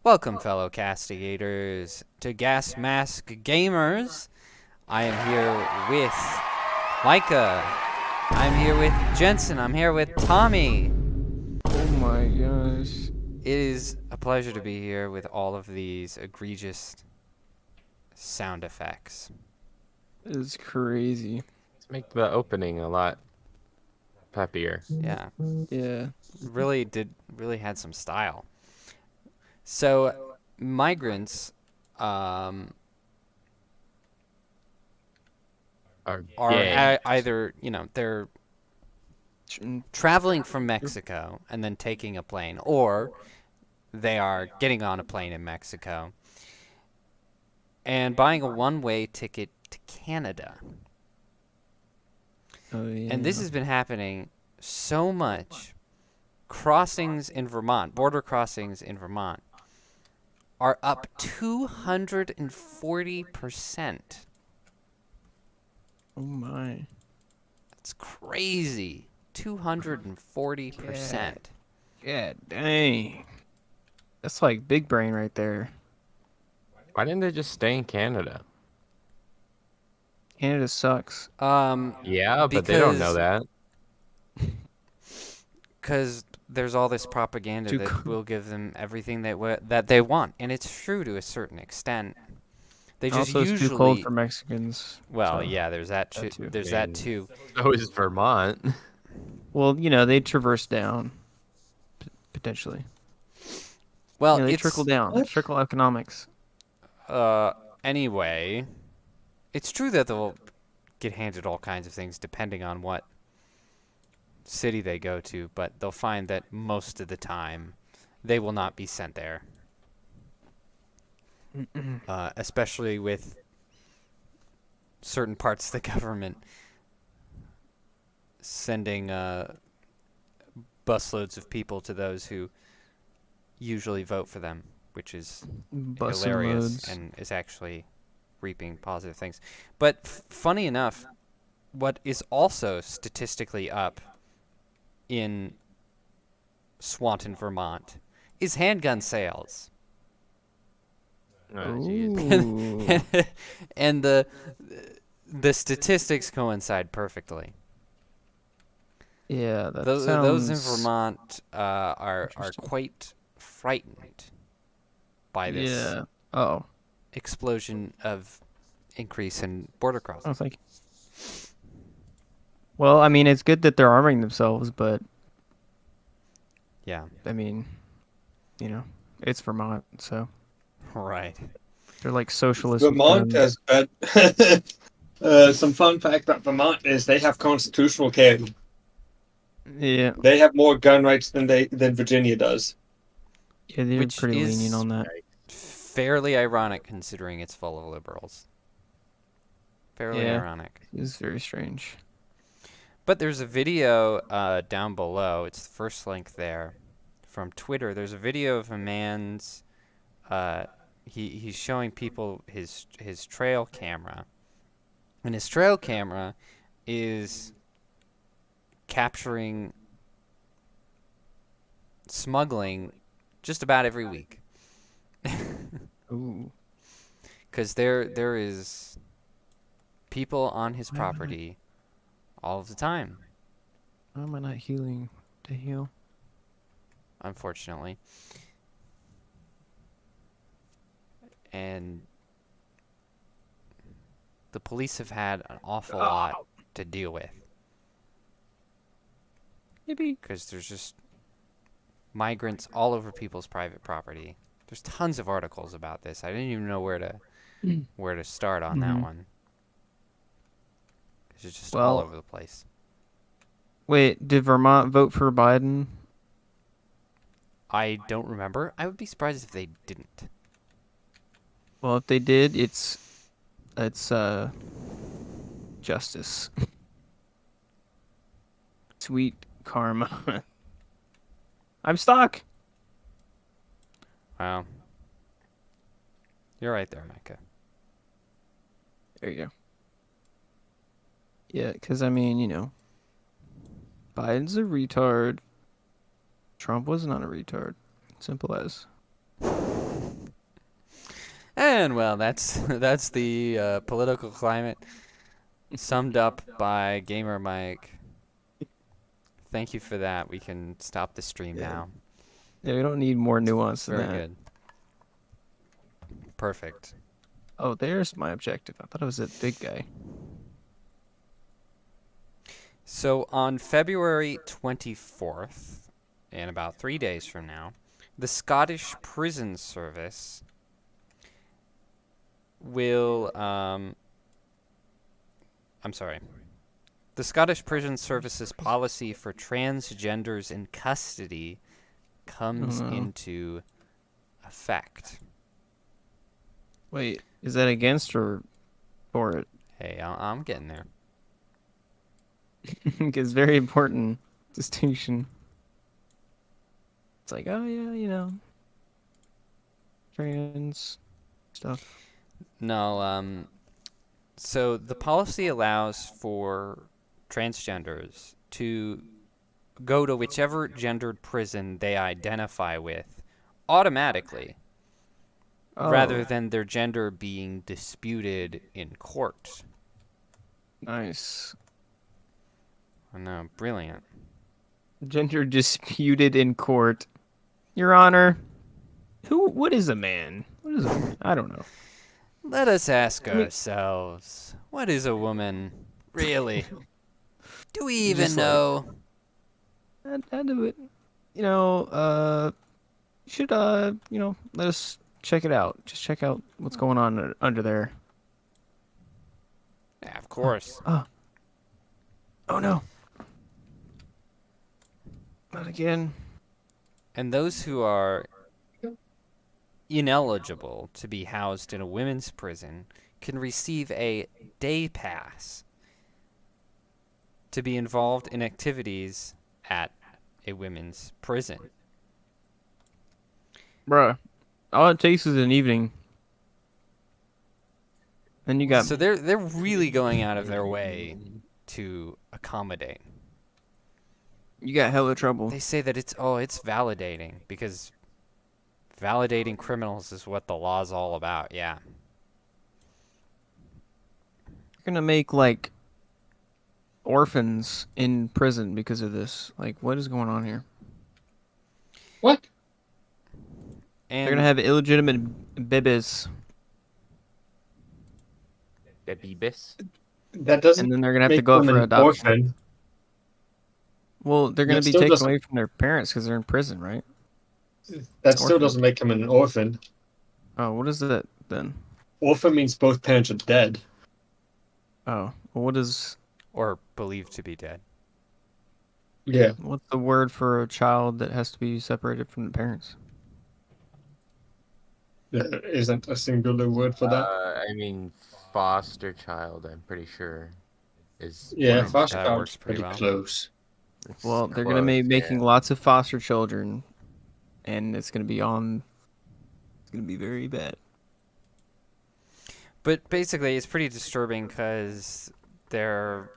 Welcome, fellow castigators, to GasMaskGamers. I am here with Micah. I'm here with Jensen. I'm here with Tommy. Oh my gosh. It is a pleasure to be here with all of these egregious sound effects. It's crazy. Let's make the opening a lot peppier. Yeah, Yeah. really had some style. So, migrants Are are gay. either, they're traveling from Mexico and then taking a plane, or they are getting on a plane in Mexico and buying a one-way ticket to Canada. Oh yeah. And this has been happening so much. Crossings in Vermont, border crossings in Vermont, are up 240%. Oh my. That's crazy. 240%. Yeah, dang. That's like big brain right there. Why didn't they just stay in Canada? Canada sucks. Yeah, but they don't know that. Because there's all this propaganda Too that cool. will give them everything that they want, and it's true to a certain extent. They just Also, it's too cold usually, for Mexicans. well, so- yeah, there's that that too. too. There's I that mean, too. So is Vermont. Well, they traverse down. Potentially. Well, They it's trickle down. Trickle economics. anyway, it's true that they'll get handed all kinds of things depending on what city they go to, but they'll find that most of the time they will not be sent there. Especially with certain parts of the government sending busloads of people to those who usually vote for them, which is Busing hilarious loads. and is actually reaping positive things. But funny enough, what is also statistically up in Swanton, Vermont, is handgun sales. Oh, geez. Ooh. And the statistics coincide perfectly. Yeah, that Those in sounds- Vermont are interesting. quite frightened by this Yeah. Oh. explosion of increase in border crossings. Oh, thank you. Well, I mean, it's good that they're arming themselves, but Yeah, I mean, it's Vermont, so right. they're like socialist. with Vermont guns. has some fun fact about Vermont is they have constitutional carry. Yeah, They have more gun rights than Virginia does. yeah, they're Which pretty is- lenient on that. Fairly ironic considering it's full of liberals. Fairly Yeah. ironic. It's very strange. But there's a video down below. It's the first link there from Twitter. There's a video of a man's. He's showing people his trail camera, and his trail camera is capturing smuggling just about every week. Ooh, Because there is people on his Why am I not- property all of the time, why am I not healing to heal? unfortunately. And the police have had an awful lot to deal with Maybe. because there's just migrants all over people's private property. There's tons of articles about this. I didn't even know where to start on that Mhm. one. 'Cause it's just all Well- over the place. Wait, did Vermont vote for Biden? I don't remember. I would be surprised if they didn't. Well, if they did, it's justice. Sweet karma. I'm stuck. Wow. You're right there, Micah. There you go. Yeah, because I mean, Biden's a retard. Trump was not a retard. Simple as. And well, that's the political climate summed up by GamerMike. Thank you for that. We can stop the stream now. Yeah, we don't need more nuance than Very that. good. Perfect. Oh, there's my objective. I thought it was that big guy. So on February 24th, in about 3 days from now, the Scottish Prison Service will, I'm sorry. The Scottish Prison Service's policy for transgenders in custody comes into effect. Wait, is that against or for it? Hey, I'm getting there. It's very important distinction. It's like, oh yeah, trans stuff. No, so the policy allows for transgenders to go to whichever gendered prison they identify with automatically, rather Oh, than their gender being disputed in court. nice. I know, brilliant. Gender disputed in court. Your Honor, what is a man? What is a man? I don't know. Let us ask I mean- ourselves, what is a woman, really? Do we even Just like- know? I do it. Should let us check it out. Just check out what's going on under there. Yeah, of course. Oh no. Not again. And those who are ineligible to be housed in a women's prison can receive a day pass to be involved in activities at a women's prison. Bruh. All it takes is an evening. Then you got So they're really going out of their way to accommodate. hella trouble. They say that it's validating because validating criminals is what the law's all about. Yeah. You're gonna make like orphans in prison because of this. Like, what is going on here? What? And They're gonna have illegitimate babies, The Beebis. That doesn't and then they're gonna have to make go up them for an adoption. orphan. Well, they're gonna That be still taken doesn't- away from their parents because they're in prison, right? That still Orphan. doesn't make them an orphan. Oh, what is that then? Orphan means both parents are dead. Oh, well, what's believed to be dead. Yeah. the word for a child that has to be separated from the parents? There isn't a singular word for that. I mean, foster child. I'm pretty sure is. Yeah, one foster that child's works pretty pretty well. close. It's Well, they're gonna be close, making yeah. lots of foster children, and it's gonna be very bad. But basically, it's pretty disturbing because they're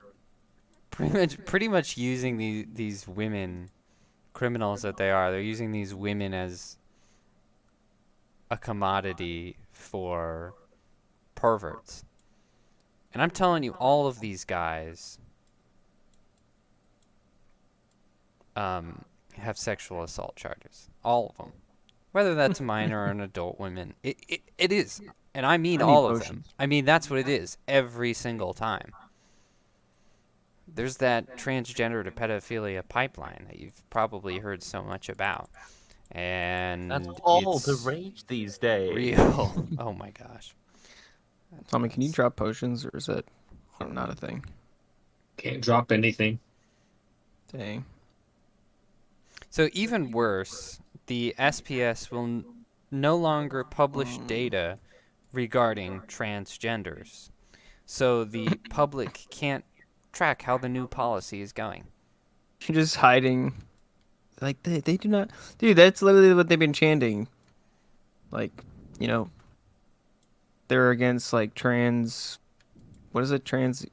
pretty much using these women, criminals that they are. They're using these women as a commodity for perverts. And I'm telling you, all of these guys have sexual assault charges. All of them. Whether that's minor or an adult women. It is. And I mean I need all of them. potions. I mean, that's what it is every single time. There's that transgender to pedophilia pipeline that you've probably heard so much about. And That's all the it's rage these days. real. Oh my gosh. Tommy, can you drop potions, or is that not a thing? Can't drop anything. Dang. So even worse, the SPS will no longer publish data regarding transgenders. So the public can't track how the new policy is going. You're just hiding. Like, they do not. Dude, that's literally what they've been chanting. Like, they're against, like, trans. What is it? Trans.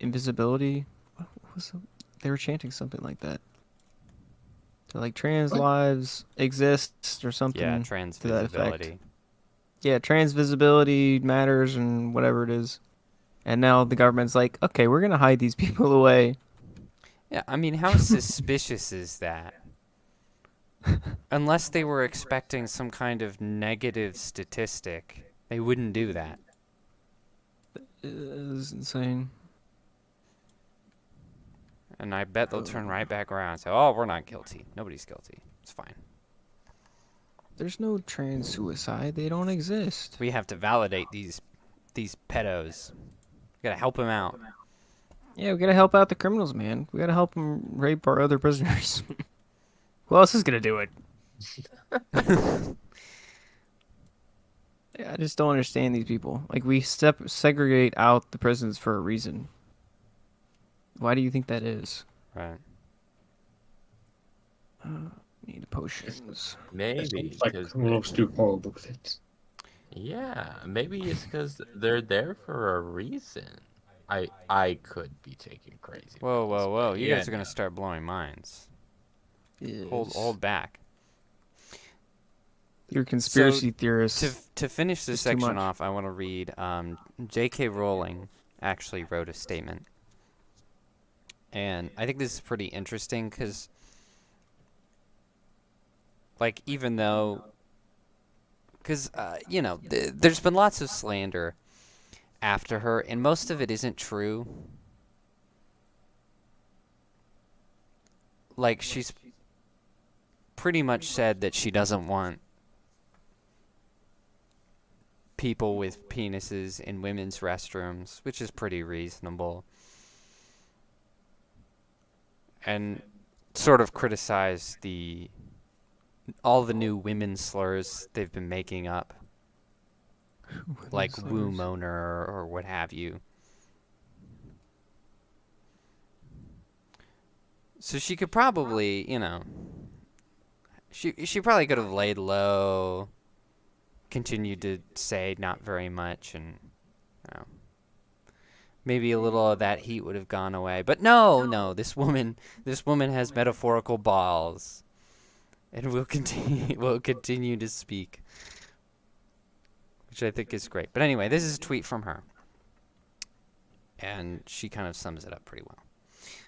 Invisibility? What was it? They were chanting something like that. They're like, trans What? lives exist or something. Yeah, to that effect. trans visibility. Yeah, trans visibility matters and whatever it is. And now the government's like, okay, we're gonna hide these people away. Yeah, I mean, how suspicious is that? Unless they were expecting some kind of negative statistic, they wouldn't do that. It's insane. And I bet they'll turn right back around and say, oh, we're not guilty. Nobody's guilty. It's fine. There's no trans suicide. They don't exist. We have to validate these pedos. We gotta help them out. Yeah, we gotta help out the criminals, man. We gotta help them rape our other prisoners. Who else is gonna do it? Yeah, I just don't understand these people. Like, we segregate out the prisons for a reason. Why do you think that is? Right. Need potions. Maybe Like because criminals do horrible things. yeah, maybe it's because they're there for a reason. I could be taking crazy. Whoa, pills, whoa, whoa. but You yeah, guys are gonna start blowing minds. Yes. Hold back. You're conspiracy theorists. To finish this It's too section much. off, I want to read J.K. Rowling actually wrote a statement. And I think this is pretty interesting because, like, even though, because, there's been lots of slander after her, and most of it isn't true. Like, she's pretty much said that she doesn't want people with penises in women's restrooms, which is pretty reasonable. And sort of criticize all the new women slurs they've been making up, like woo moaner or what have you. So she could probably, she probably could have laid low, continued to say not very much, and maybe a little of that heat would have gone away. But no, this woman has metaphorical balls, and will continue to speak, which I think is great. But anyway, this is a tweet from her, and she kind of sums it up pretty well.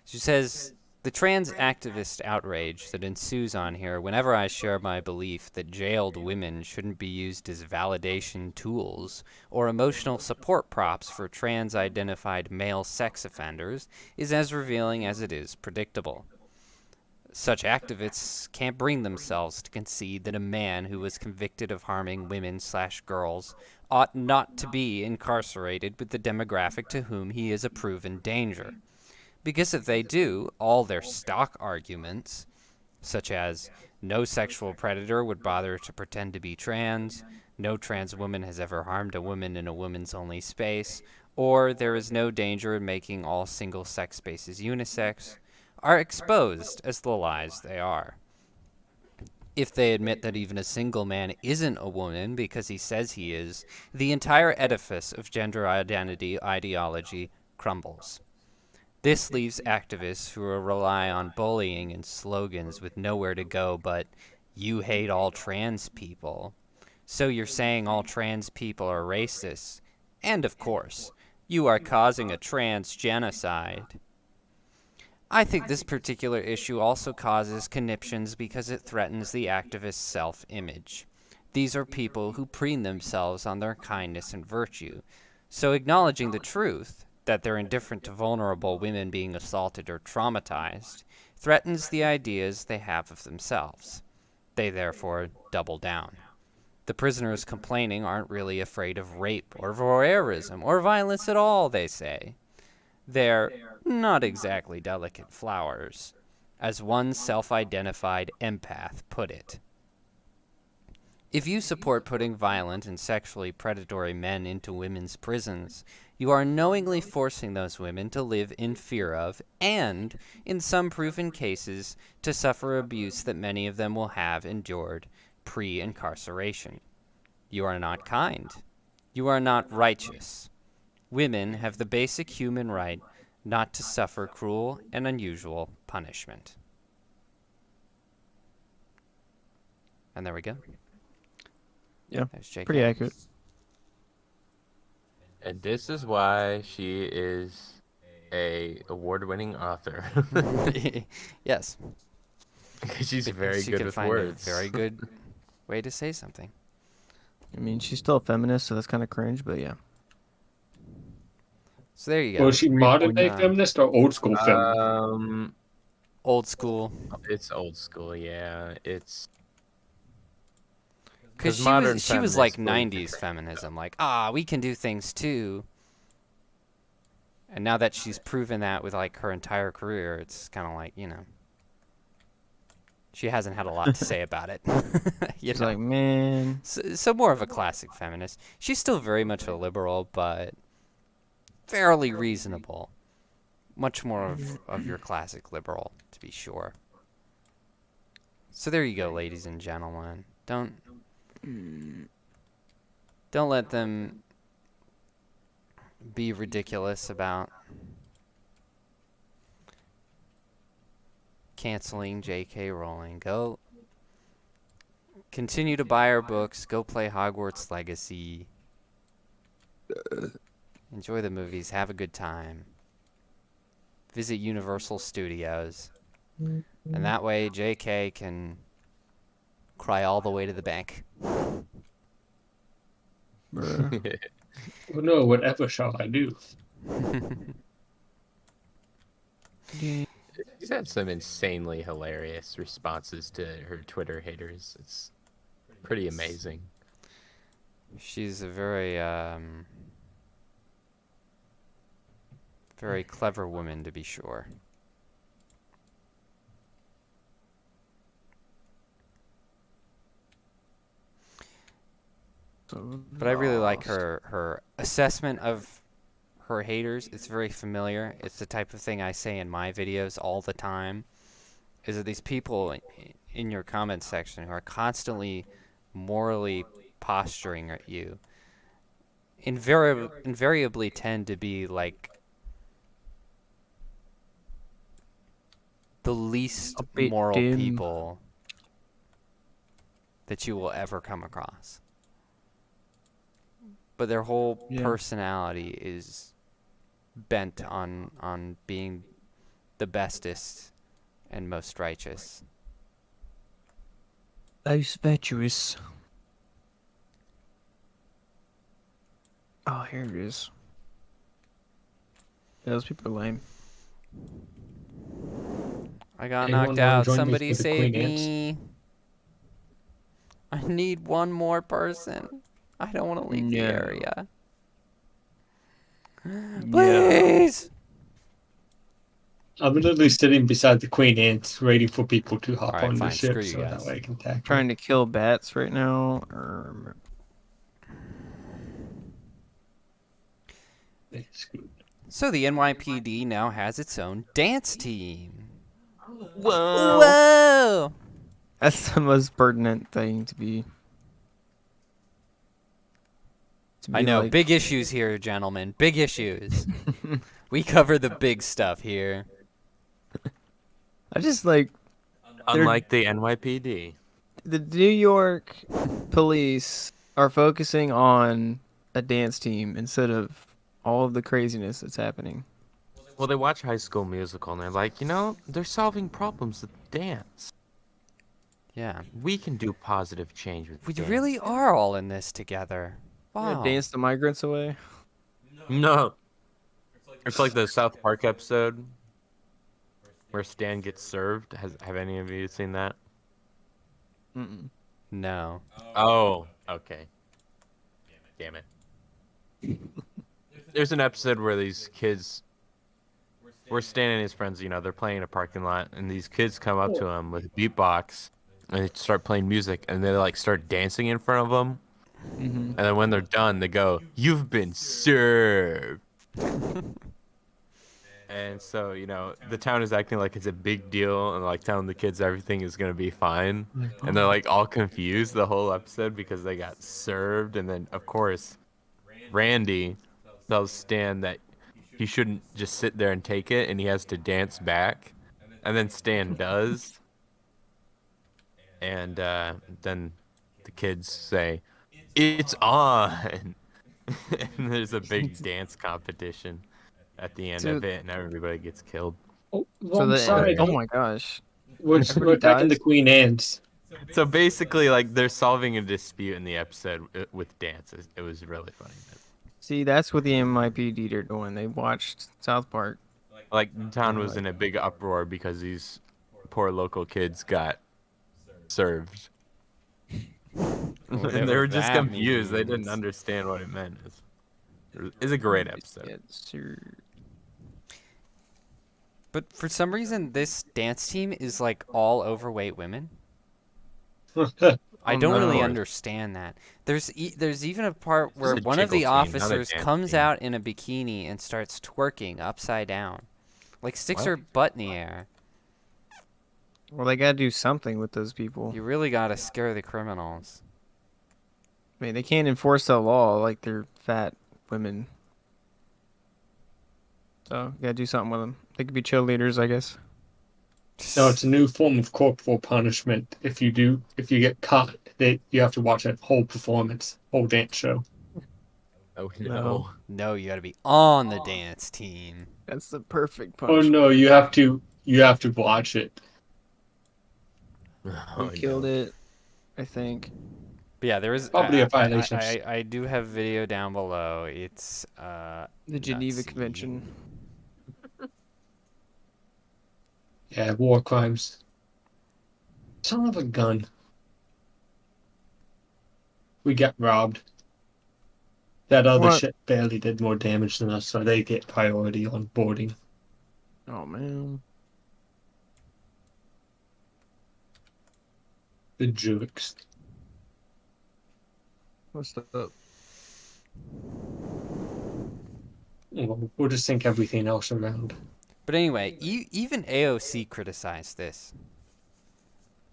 She says, "The trans activist outrage that ensues on here whenever I share my belief that jailed women shouldn't be used as validation tools or emotional support props for trans-identified male sex offenders is as revealing as it is predictable. Such activists can't bring themselves to concede that a man who was convicted of harming women/girls ought not to be incarcerated with the demographic to whom he is a proven danger. Because if they do, all their stock arguments, such as no sexual predator would bother to pretend to be trans, no trans woman has ever harmed a woman in a women's only space, or there is no danger in making all single-sex spaces unisex, are exposed as the lies they are. If they admit that even a single man isn't a woman because he says he is, the entire edifice of gender identity ideology crumbles. This leaves activists who rely on bullying and slogans with nowhere to go but, you hate all trans people. So you're saying all trans people are racist. And of course, you are causing a trans genocide. I think this particular issue also causes conniptions because it threatens the activist's self-image. These are people who preen themselves on their kindness and virtue. So acknowledging the truth, that they're indifferent to vulnerable women being assaulted or traumatized, threatens the ideas they have of themselves. They therefore double down. The prisoners complaining aren't really afraid of rape or voyeurism or violence at all, they say. They're not exactly delicate flowers, as one self-identified empath put it. If you support putting violent and sexually predatory men into women's prisons, you are knowingly forcing those women to live in fear of, and, in some proven cases, to suffer abuse that many of them will have endured pre-incarceration. You are not kind. You are not righteous. Women have the basic human right not to suffer cruel and unusual punishment." And there we go. Yeah, There's JK. pretty accurate. And this is why she is a award-winning author. Yes. Because she's Because very she good can with find words. a very good way to say something. I mean, she's still a feminist, so that's kind of cringe, but yeah. So there you go. Was she modern day Uh, feminist or old school feminist? Old school. It's old school, yeah. It's Because she was like 90s feminism, like, we can do things too. And now that she's proven that with like her entire career, it's kind of like, she hasn't had a lot to say about it. She's like, man. So more of a classic feminist. She's still very much a liberal, but fairly reasonable. Much more of your classic liberal, to be sure. So there you go, ladies and gentlemen. Don't let them be ridiculous about canceling J.K. Rowling. Go continue to buy her books. Go play Hogwarts Legacy. Enjoy the movies. Have a good time. Visit Universal Studios. And that way J.K. can cry all the way to the bank. Bruh. Oh no, whatever shall I do? She's had some insanely hilarious responses to her Twitter haters. It's pretty amazing. She's a very, very clever woman, to be sure. But I really like her assessment of her haters. It's very familiar. It's the type of thing I say in my videos all the time. Is that these people in your comment section who are constantly morally posturing at you invariably tend to be like the least A bit moral dim. people that you will ever come across. But their whole personality is bent on being the bestest and most righteous. Most virtuous. Oh, here it is. Yeah, those people are lame. I got Anyone knocked wanna out. join me Somebody for the save Queen Ants? me. I need one more person. I don't want to leave the No. area. Yeah. Please. I'm literally sitting beside the Queen Ant, waiting for people to hop Alright, on the fine, ship screw you so guys. that way I can attack them. Trying to kill bats right now. It's good. So the NYPD now has its own dance team. Whoa. Whoa! That's the most pertinent thing to be. I know, like, big issues here, gentlemen. Big issues. We cover the big stuff here. I just like Unlike the NYPD. the New York police are focusing on a dance team instead of all of the craziness that's happening. Well, they watch High School Musical and they're like, they're solving problems with dance. Yeah. We can do positive change with We dance. really are all in this together. We're gonna Wow. dance the migrants away. No. It's like the South Park episode where Stan gets served. Have any of you seen that? Mm-mm. No. Oh, okay. Damn it. There's an episode where these kids, where Stan and his friends, they're playing in a parking lot, and these kids come up to him with a beatbox, and they start playing music, and they like start dancing in front of them. Mm-hmm. And then when they're done, they go, "You've been served." And so, the town is acting like it's a big deal and like telling the kids everything is going to be fine. And they're like all confused the whole episode because they got served. And then, of course, Randy tells Stan that he shouldn't just sit there and take it and he has to dance back. And then Stan does. And then the kids say, It's on. And there's a big dance competition at the end of Dude. it, and everybody gets killed. Oh, So wrong the side. oh my gosh. Which Everybody back in the dies? Queen Anne's. So basically, like they're solving a dispute in the episode with dances. It was really funny. See, that's what the NYPD are doing. They watched South Park. Like the town Yeah, was like- in a big uproar because these poor local kids got served. Whatever And they were just that confused. They didn't means. understand what it meant. It's a great episode. Yeah, sir. But for some reason, this dance team is like all overweight women. I don't no. really understand that. There's even a part where a one of the jiggle team, not a officers dance comes team. out in a bikini and starts twerking upside down, like sticks What? her butt in the air. Well, they gotta do something with those people. You really gotta scare the criminals. I mean, they can't enforce the law like they're fat women. So, you gotta do something with them. They could be cheerleaders, I guess. No, it's a new form of corporal punishment. If you get caught, you have to watch a whole performance, whole dance show. Oh No. no. No, you gotta be on the dance team. That's the perfect Oh punishment. no, you have to watch it. Oh, We killed no. it, I think. But yeah, there is Probably a violation of- I do have video down below. It's The Geneva nutsy. Convention. Yeah, war crimes. Son of a gun. We got robbed. That other What? shit barely did more damage than us, so they get priority on boarding. Oh, man. The jerks. What's up? Well, we'll just think everything else around. But anyway, even AOC criticized this.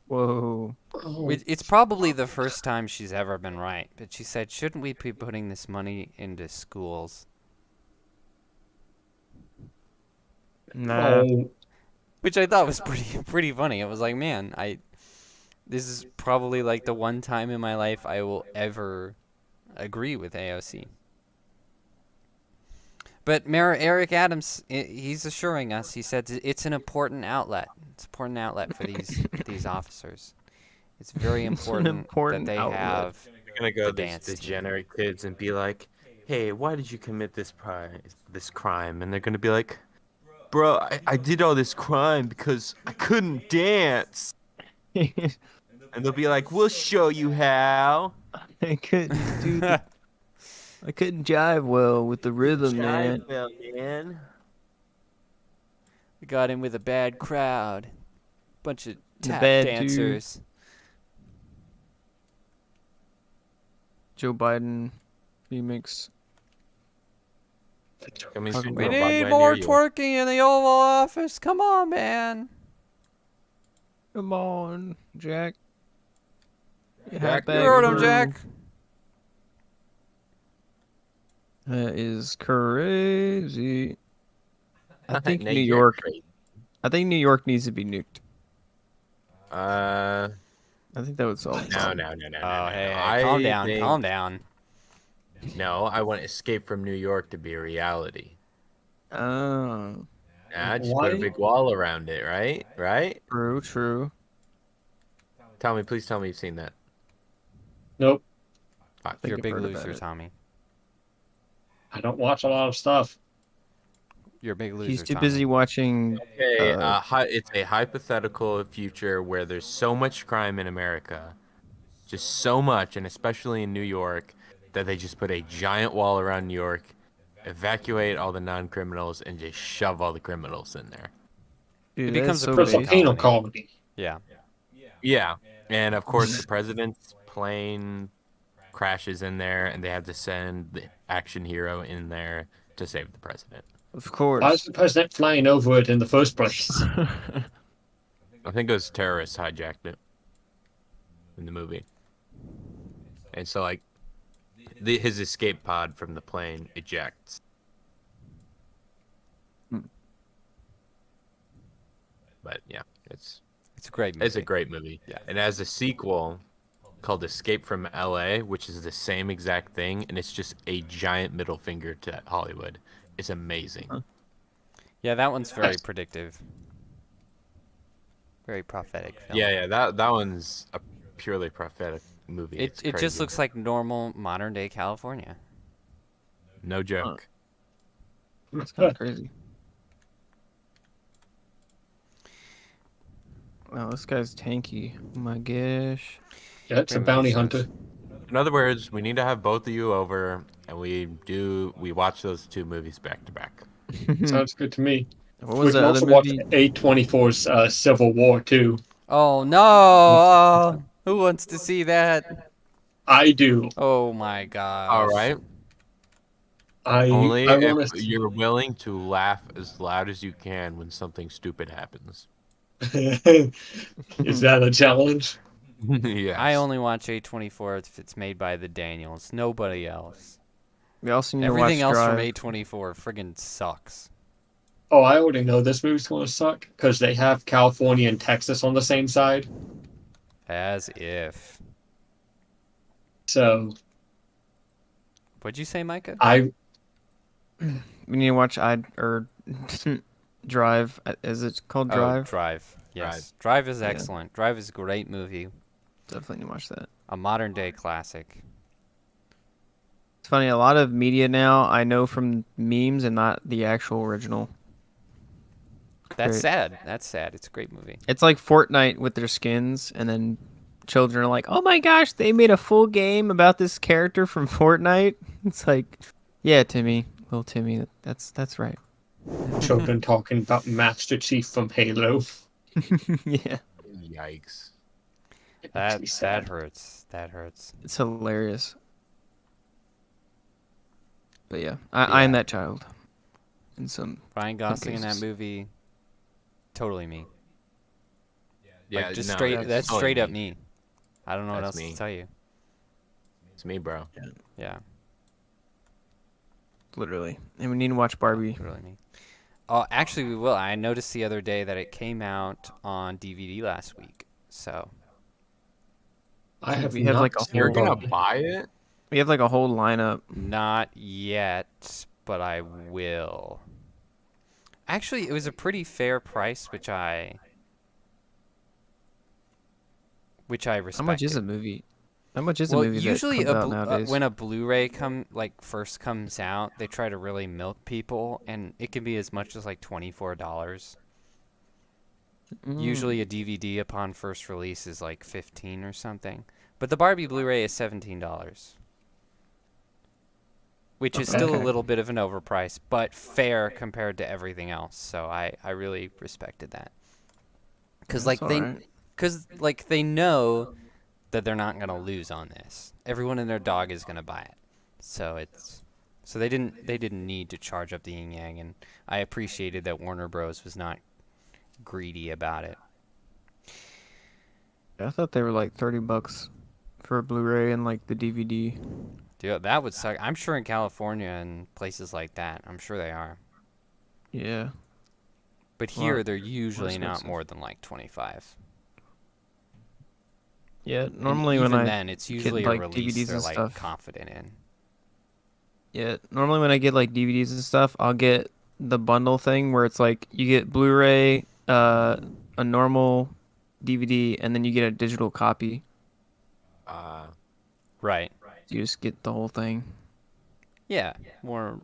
Whoa. Oh, It's probably the first time she's ever been right. But she said, shouldn't we be putting this money into schools? Nah. oh, Which I thought was pretty funny. It was like, man, this is probably like the one time in my life I will ever agree with AOC. But Mayor Eric Adams, he's assuring us. He said it's an important outlet. It's an important outlet for these officers. It's very It's an important, important that they outlet. have. They're gonna go The these dance team. degenerate kids and be like, "Hey, why did you commit this crime?" And they're gonna be like, "Bro, I did all this crime because I couldn't dance." And they'll be like, "We'll show you how." I couldn't do the, I couldn't jive well with the rhythm, man. Well, man. We got in with a bad crowd, bunch of The tap bad dancers. Joe Biden remix. Coming Fucking soon We to a need Broadway more near you. twerking in the Oval Office. Come on, man. Come on, Jack. You Jack, hot You bag heard him, crew. Jack. That is crazy. I think Now New you're York. crazy. I think New York needs to be nuked. Uh, I think that would solve the no, problem. no, no, no, Oh, no, hey, no. hey, calm I down, think- calm down. No, I want Escape from New York to be a reality. Oh, Nah, just put a Why? big wall around it, right? Right? true, true. Please tell me you've seen that. nope. Fuck. think You're a I've big heard about loser, it. Tommy. I don't watch a lot of stuff. You're a big loser, He's too Tommy. busy watching. Okay, Uh, it's a hypothetical future where there's so much crime in America, just so much, and especially in New York, that they just put a giant wall around New York, evacuate all the non-criminals, and just shove all the criminals in there. Dude, It becomes that's a so It's a prison basic. penal colony. colony. Yeah. Yeah, and of course the president's plane crashes in there, and they have to send the action hero in there to save the president. Of Why is course. the president flying over it in the first place? I think it was terrorists hijacked it in the movie. And so, like, his escape pod from the plane ejects. Hmm. But yeah, it's It's a great movie. a great movie. Yeah. And as a sequel, called Escape from LA, which is the same exact thing, and it's just a giant middle finger to Hollywood. It's amazing. Huh. Yeah, that one's very Nice. predictive. Very prophetic film. Yeah, that one's a purely prophetic movie. It's It just crazy. looks like normal modern day California. No joke. It's kind of crazy. Wow, this guy's tanky. Oh my gosh. Yeah, it's a Great movie, bounty so hunter. it's- In other words, we need to have both of you over, and we watch those two movies back to back. Sounds good to me. What We was can that other also watch movie? A24's Civil War too. Oh no! Oh, who wants to see that? I do. Oh my gosh. All right. I Only I if want to. you're willing to laugh as loud as you can when something stupid happens. Is that a challenge? Yes. I only watch A24 if it's made by the Daniels. Nobody else. We also need Everything to else watch from Drive. A24 friggin' sucks. Oh, I already know this movie's gonna suck because they have California and Texas on the same side. As if. So What'd you say, Micah? I We need to watch Drive. Is it called Drive? Oh, Drive. Yes. Drive is Yeah. excellent. Drive is a great movie. Definitely need to watch that. A modern day classic. It's funny. A lot of media now I know from memes and not the actual original. That's Great. sad. That's sad. It's a great movie. It's like Fortnite with their skins, and then children are like, "Oh my gosh, they made a full game about this character from Fortnite." It's like, yeah, Timmy, little Timmy, that's right. children talking about Master Chief from Halo. Yeah, Yikes. It makes me That sad. hurts. That hurts. it's hilarious. But yeah, I am Yeah. that child. In some, Ryan Gosling in that cases. movie. Totally me. Yeah, Like just no, straight. That's totally straight up me. I don't know what That's else me. to tell you. It's me, bro. Yeah, literally, and we need to watch Barbie. really me. Oh, actually, we will. I noticed the other day that it came out on DVD last week. So I have We have, not like, a seen You're gonna Barbie. buy it? We have like a whole lineup. not yet, but I will. Actually, it was a pretty fair price, which I respected. How much is a movie? How much is Well, a movie that usually comes out nowadays? when a Blu-ray first comes out, they try to really milk people, and it can be as much as like $24. Usually, a DVD upon first release is like 15 or something, but the Barbie Blu-ray is $17, which is still a Okay. little bit of an overprice, but fair compared to everything else. So I really respected that, because That's alright. they know that they're not gonna lose on this. Everyone and their dog is gonna buy it, so they didn't need to charge up the yin yang, and I appreciated that Warner Bros was not greedy about it. I thought they were like $30 for a Blu-ray and like the DVD. Dude, that would suck. I'm sure in California and places like that, I'm sure they are. Yeah. But Well, here, they're usually not expensive. more than like 25. Yeah. And Normally when even I then, it's get, usually like, a release DVDs they're and like stuff. confident in. Yeah, normally when I get like DVDs and stuff, I'll get the bundle thing where it's like you get Blu-ray, a normal DVD, and then you get a digital copy. Right. You just get the whole thing. Yeah. More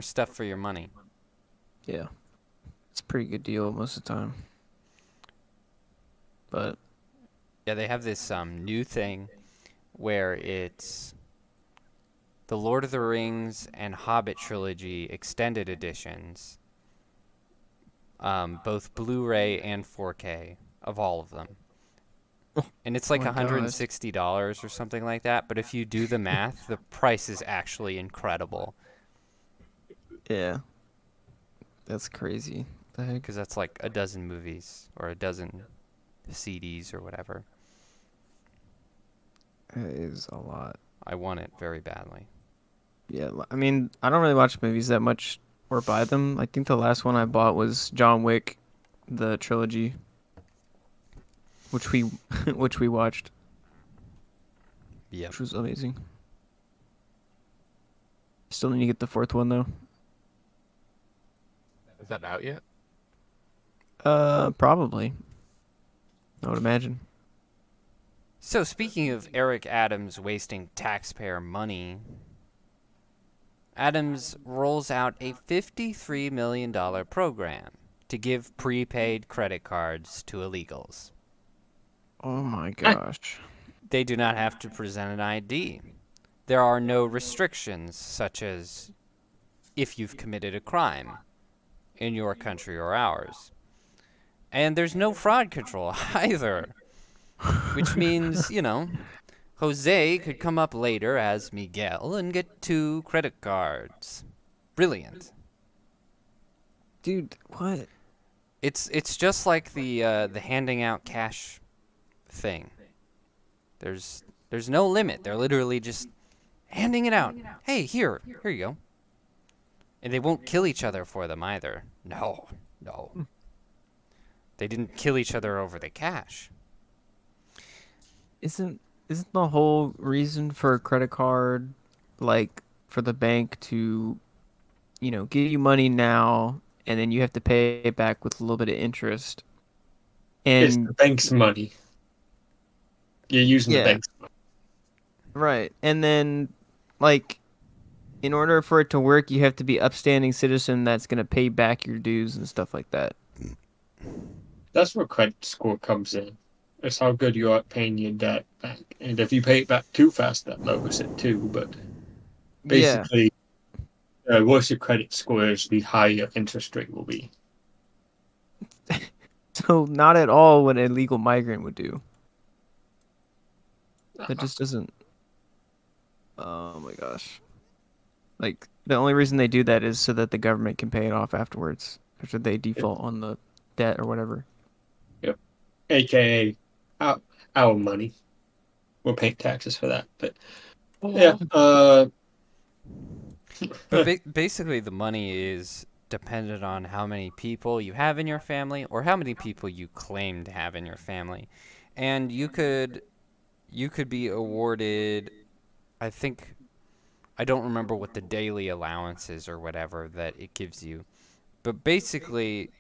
stuff for your money. Yeah. It's a pretty good deal most of the time. But Yeah, they have this new thing where it's the Lord of the Rings and Hobbit trilogy extended editions, both Blu-ray and 4K of all of them. And it's like Oh my gosh. $160 or something like that. But if you do the math, the price is actually incredible, yeah, that's crazy. The heck? because that's like a dozen movies or a dozen CDs or whatever. It is a lot. I want it very badly. Yeah, I mean, I don't really watch movies that much or buy them. I think the last one I bought was John Wick, the trilogy, which we which we watched. Yep. which was amazing. Still need to get the fourth one though. Is that out yet? Probably. I would imagine. So speaking of Eric Adams wasting taxpayer money, Adams rolls out a $53 million program to give prepaid credit cards to illegals. Oh my gosh. They do not have to present an ID. There are no restrictions, such as if you've committed a crime in your country or ours. And there's no fraud control either, which means, Jose could come up later as Miguel and get 2 credit cards. Brilliant. Dude, what? It's just like the handing out cash thing. There's no limit. They're literally just handing it out. Hey, here you go. And they won't kill each other for them either. No. They didn't kill each other over the cash. Isn't the whole reason for a credit card like for the bank to, give you money now and then you have to pay it back with a little bit of interest? It's And the bank's money. You're using the bank's money. right. And then like in order for it to work, you have to be upstanding citizen that's going to pay back your dues and stuff like that. That's where credit score comes in. It's how good you are at paying your debt back. And if you pay it back too fast, that lowers it too. But basically, the worse your credit score is, the higher your interest rate will be. So not at all what an illegal migrant would do. That just doesn't. Oh my gosh. Like the only reason they do that is so that the government can pay it off afterwards after they default on the debt or whatever. Yep. AKA our money. We're paying taxes for that. But yeah. But basically, the money is dependent on how many people you have in your family or how many people you claim to have in your family. And you could be awarded, I don't remember what the daily allowance is or whatever that it gives you. But basically,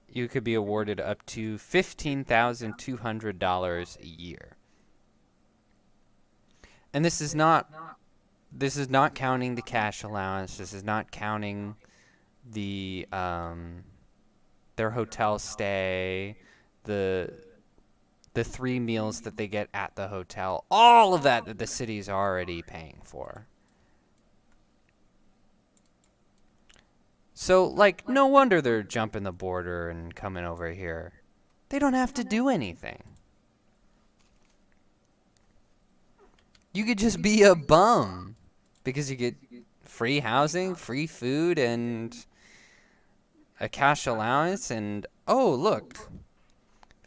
you could be awarded up to $15,200 a year. And this is not counting the cash allowance. This is not counting the their hotel stay, the 3 meals that they get at the hotel, all of that the city's already paying for. So, like, no wonder they're jumping the border and coming over here. They don't have to do anything. You could just be a bum because you get free housing, free food, and a cash allowance, and oh, look,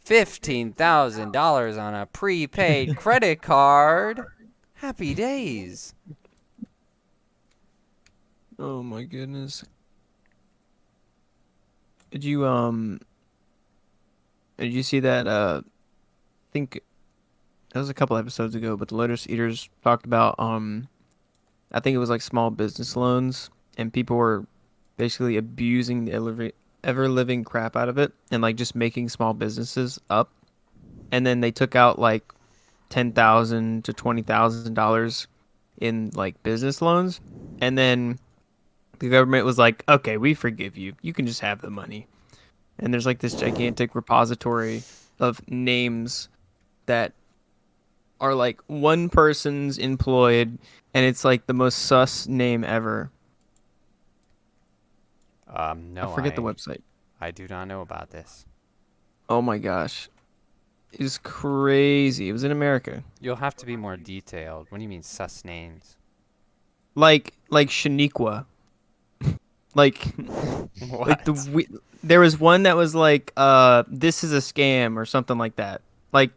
$15,000 on a prepaid credit card. Happy days. Oh my goodness. Did you see that I think that was a couple episodes ago, but the Lotus Eaters talked about I think it was like small business loans, and people were basically abusing the ever living crap out of it and like just making small businesses up. And then they took out like $10,000 to $20,000 in like business loans, and then the government was like, "Okay, we forgive you. You can just have the money." And there's like this gigantic repository of names that are like one person's employed, and it's like the most sus name ever. No, I forget the website. I do not know about this. Oh my gosh. It's crazy. It was in America. You'll have to be more detailed. What do you mean sus names? Like Shaniqua. Like What? there was one that was like this is a scam or something like that. Like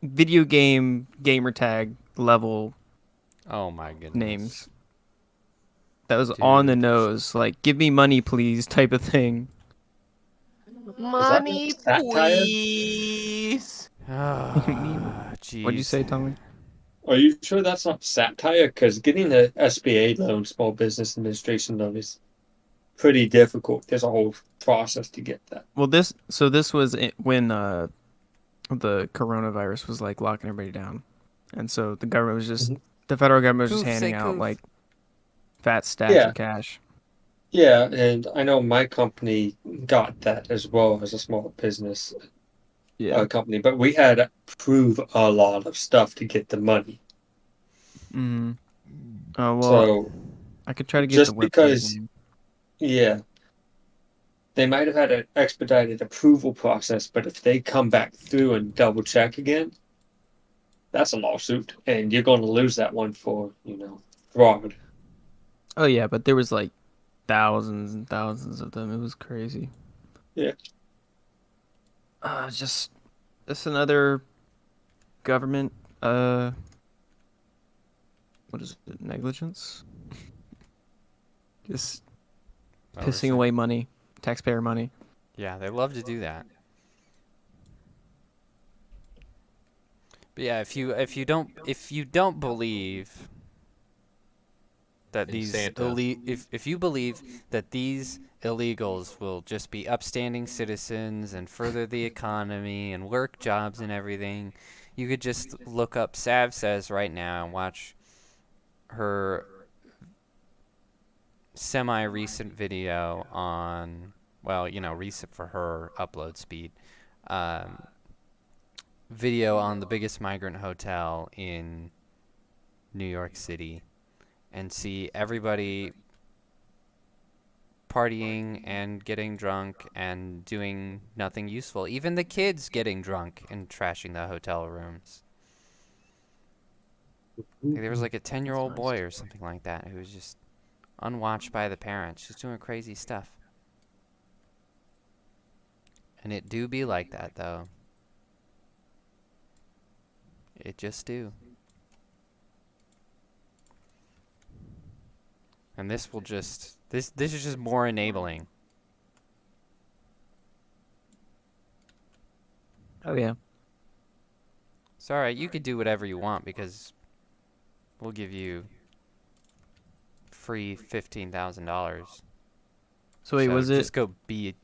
video game gamer tag level Oh my goodness. names. That was on the Dude. nose, like give me money please type of thing. Money, satire? please. Ah, What'd you say, jeez. Tommy? Are you sure that's not satire? Because getting a SBA loan, Small Business Administration loan, is pretty difficult. There's a whole process to get that. Well, this was when the coronavirus was like locking everybody down, and so Mhm. the federal government was just Poof, handing say out poof. like fat stacks Yeah, of cash. yeah, and I know my company got that as well as a small business Yeah. company, but we had to prove a lot of stuff to get the money. Mm. Oh well, So I could try to get the just website because, name. yeah, they might have had an expedited approval process, but if they come back through and double check again, that's a lawsuit, and you're going to lose that one for, fraud. Oh yeah, but there was like thousands and thousands of them. It was crazy. Yeah. Just another government what is it? Negligence? Just pissing Oversight. away money, taxpayer money. Yeah, they love to do that. But yeah, if you don't believe that In these Santa. if you believe that these illegals will just be upstanding citizens and further the economy and work jobs and everything, you could just look up Sav Says right now and watch her semi-recent video on, well, recent for her upload speed, um, video on the biggest migrant hotel in New York City, and see everybody partying and getting drunk and doing nothing useful. Even the kids getting drunk and trashing the hotel rooms. There was like a 10-year-old boy or something like that who was just unwatched by the parents, just doing crazy stuff. And it do be like that, though. It just do. And this will just this is just more enabling. Oh yeah. It's alright, you could do whatever you want because we'll give you free $15,000. So wait, So just go be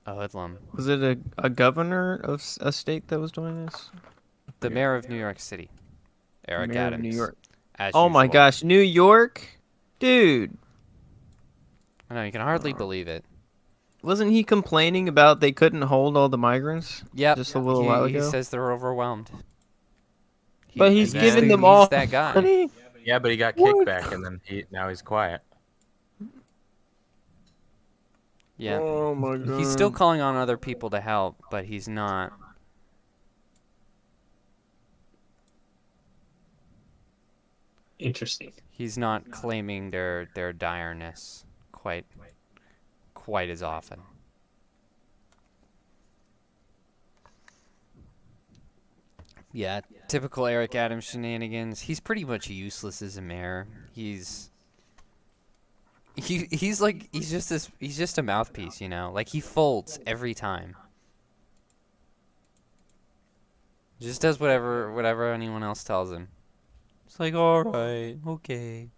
a hoodlum. was it a governor of a state that was doing this? The mayor of New York City, Eric Mayor of New Adams, York. as Oh my usual. gosh, New York? Dude, I know, you can hardly believe it. wasn't he complaining about they couldn't hold all the migrants Yep, just a little while he ago? says they're overwhelmed. But And he's giving them He's all that guy. money? Yeah, but he got What? kickback, and then now he's quiet. Yeah. Oh my He's still god. calling on other people to help, but Interesting. he's not claiming their direness quite as often. Yeah, typical Eric Adams shenanigans. He's pretty much useless as a mayor. He's just a mouthpiece, Like he folds every time. Just does whatever anyone else tells him. It's like, all right, okay.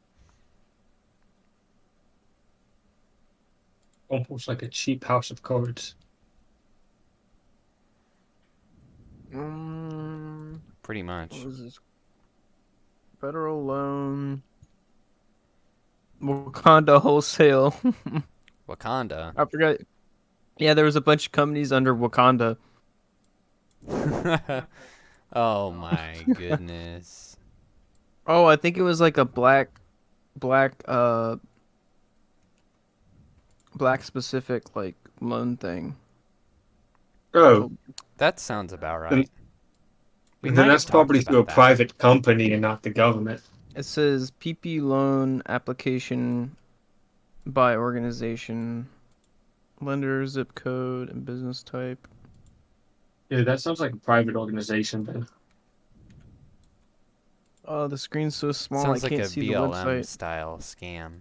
Almost like a cheap house of cards. Pretty What much. was this? Federal loan. Wakanda wholesale. Wakanda. I forgot. Yeah, there was a bunch of companies under Wakanda. Oh my goodness. Oh, I think it was like a black black specific like loan thing. Oh, That sounds about then, right. We then might have that's talked probably through a about that. private company and not the government. It says PP loan application by organization, lender, zip code, and business type. Yeah, that sounds like a private organization then. Oh, the screen's so small I Sounds like can't a see the BLM website. style scam.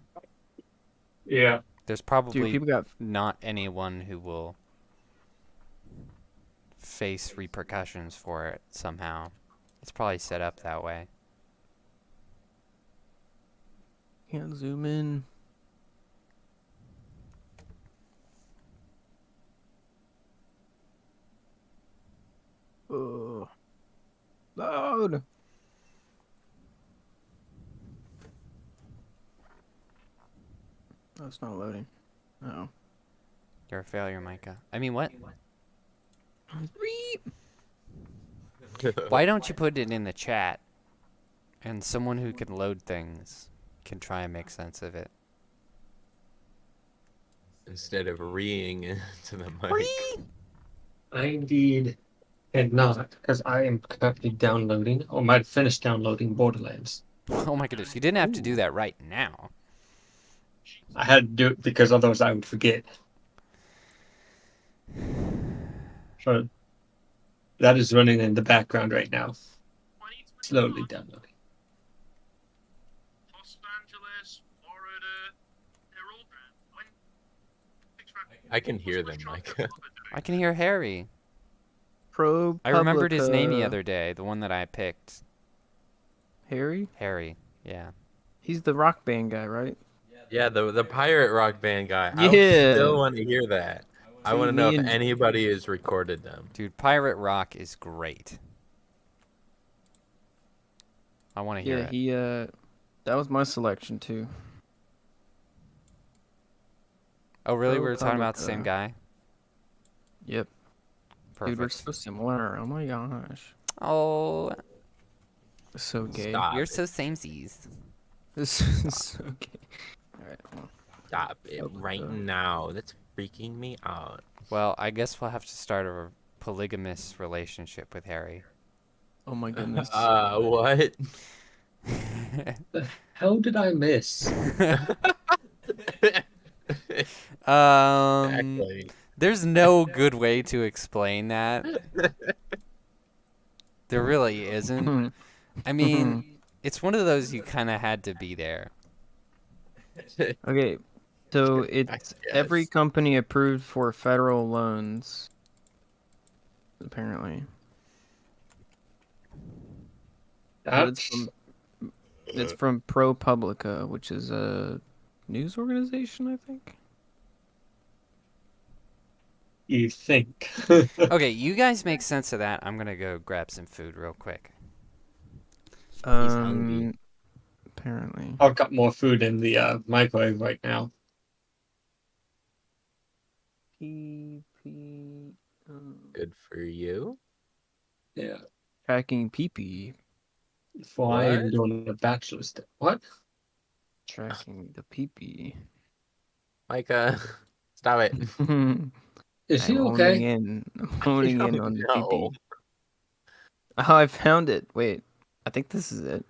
Yeah. There's Dude, probably people got not anyone who will face repercussions for it somehow. It's probably set up that way. Can't zoom in. Oh, load. Oh, it's not loading. Oh. You're a failure, Micah. I mean, what? Why don't you put it in the chat, and someone who can load things can try and make sense of it? Instead of reeing into the mic. I indeed had not, because I am currently downloading, or might have finished downloading Borderlands. Oh my goodness, you didn't have to do that right now. I had to do it because otherwise I would forget. So that is running in the background right now. Slowly downloading. I can hear them, Micah. I can hear Harry. Pro. I remembered his name the other day, the one that I picked. Harry? Harry, yeah. He's the rock band guy, right? Yeah, the pirate rock band guy. Yeah. I still want to hear that. I See, want to know me if and- anybody has recorded them. Dude, Pirate Rock is great. I want to hear Yeah, it. he that was my selection too. Oh, really? Pro We were talking about the same Publica. guy? Yep. Dude, we're Perfect. so similar. Oh my gosh. Oh, So gay. Stop you're it. so samesies. This is so gay. Alright, well. Stop it right now. That's freaking me out. Well, I guess we'll have to start a polygamous relationship with Harry. Oh my goodness. What? How did I miss? Exactly. There's no good way to explain that. There really isn't. I mean, it's one of those you kind of had to be there. Okay, so it's every guess. company approved for federal loans. Apparently. But it's from ProPublica, which is a news organization, I think. You think? Okay, you guys make sense of that. I'm gonna go grab some food real quick. hungry. Apparently. I've got more food in the microwave right now. PP. Good for you. Yeah. Tracking PP. Before I am What? doing a bachelor's day. What? Tracking the PP. Micah, stop it. Is he I'm okay? owning in. I'm owning in on the No. PP. Oh, I found it. Wait, I think this is it.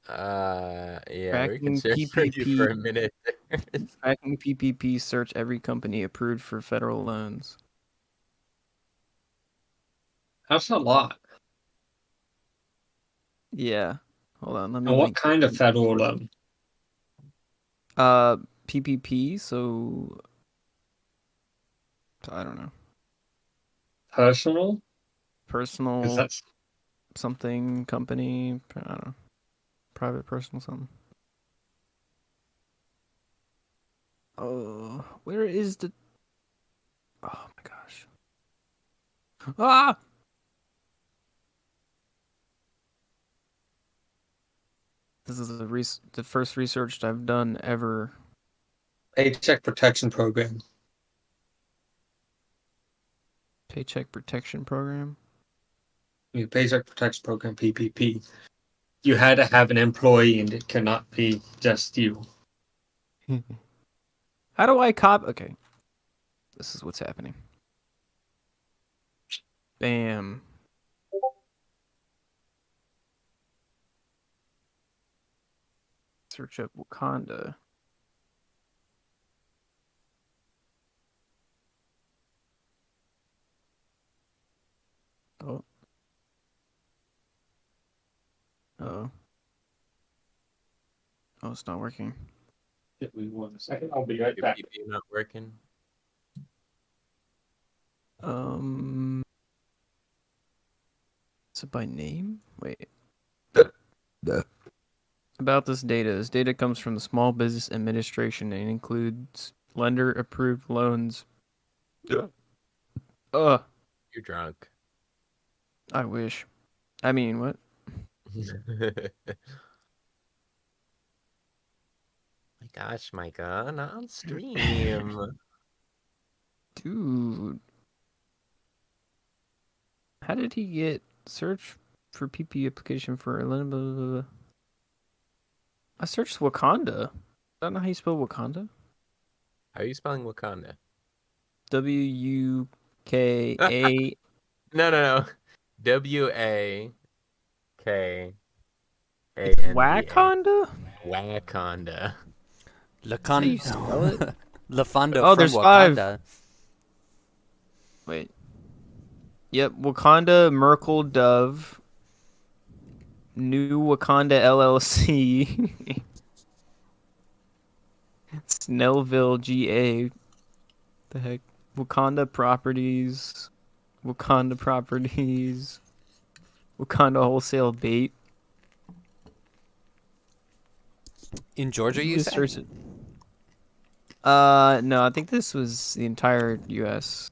Yeah, we're Tracking concerned for you for a PPP. minute. Tracking PPP. Search every company approved for federal loans. That's a lot. Yeah. Hold on. Let me And what link. kind of federal loan? PPP. So I don't know. Personal? Because Personal that's something company. I don't know. Private personal something. Oh, where is the? Oh my gosh. Ah! This is the first research I've done ever. Paycheck Protection Program. Paycheck protection program. Your Paycheck Protection Program, PPP. You had to have an employee, and it cannot be just you. How do I Okay. This is what's happening. Bam. Search up Wakanda. Oh. Oh. Oh, it's not working. Give me 1 second. I'll be right Your back. PP not working. Is it by name? Wait. About this data. This data comes from the Small Business Administration and includes lender-approved loans. Ugh, You're drunk. I wish. I mean, what? My gosh, Micah, not on stream. Dude. How did he get search for PP application for blah, blah, blah, blah. I searched Wakanda. Is that not how you spell Wakanda? How are you spelling Wakanda? WUKA. No. WAKANDA. Wakanda? Wakanda. That's how you spell it? Lafondo Oh, from there's 5. Wakanda. Wait. Yep, Wakanda Merkel Dove. New Wakanda LLC. Snellville GA. The heck? Wakanda Properties. Wakanda Properties. Wakanda Wholesale Bait. In Georgia, you Just said? search it. No, I think this was the entire U.S.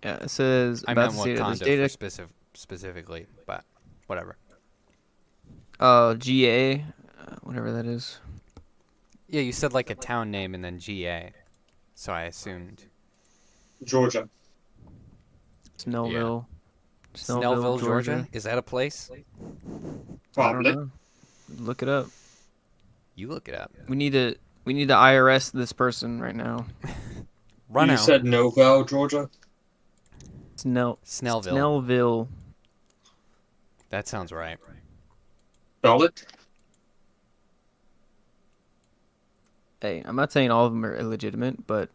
Yeah, it says I about meant this data. This Wakanda data, for specifically, but whatever. GA, whatever that is. Yeah, you said like a town name and then GA, so I assumed. Georgia. Snellville. Snellville, Georgia? Is that a place? I don't Probably. know. Look it up. You look it up. We need to IRS this person right now. Run You out. said Novell, Georgia? Snellville. Snellville. That sounds right. Spell it? Hey, I'm not saying all of them are illegitimate, but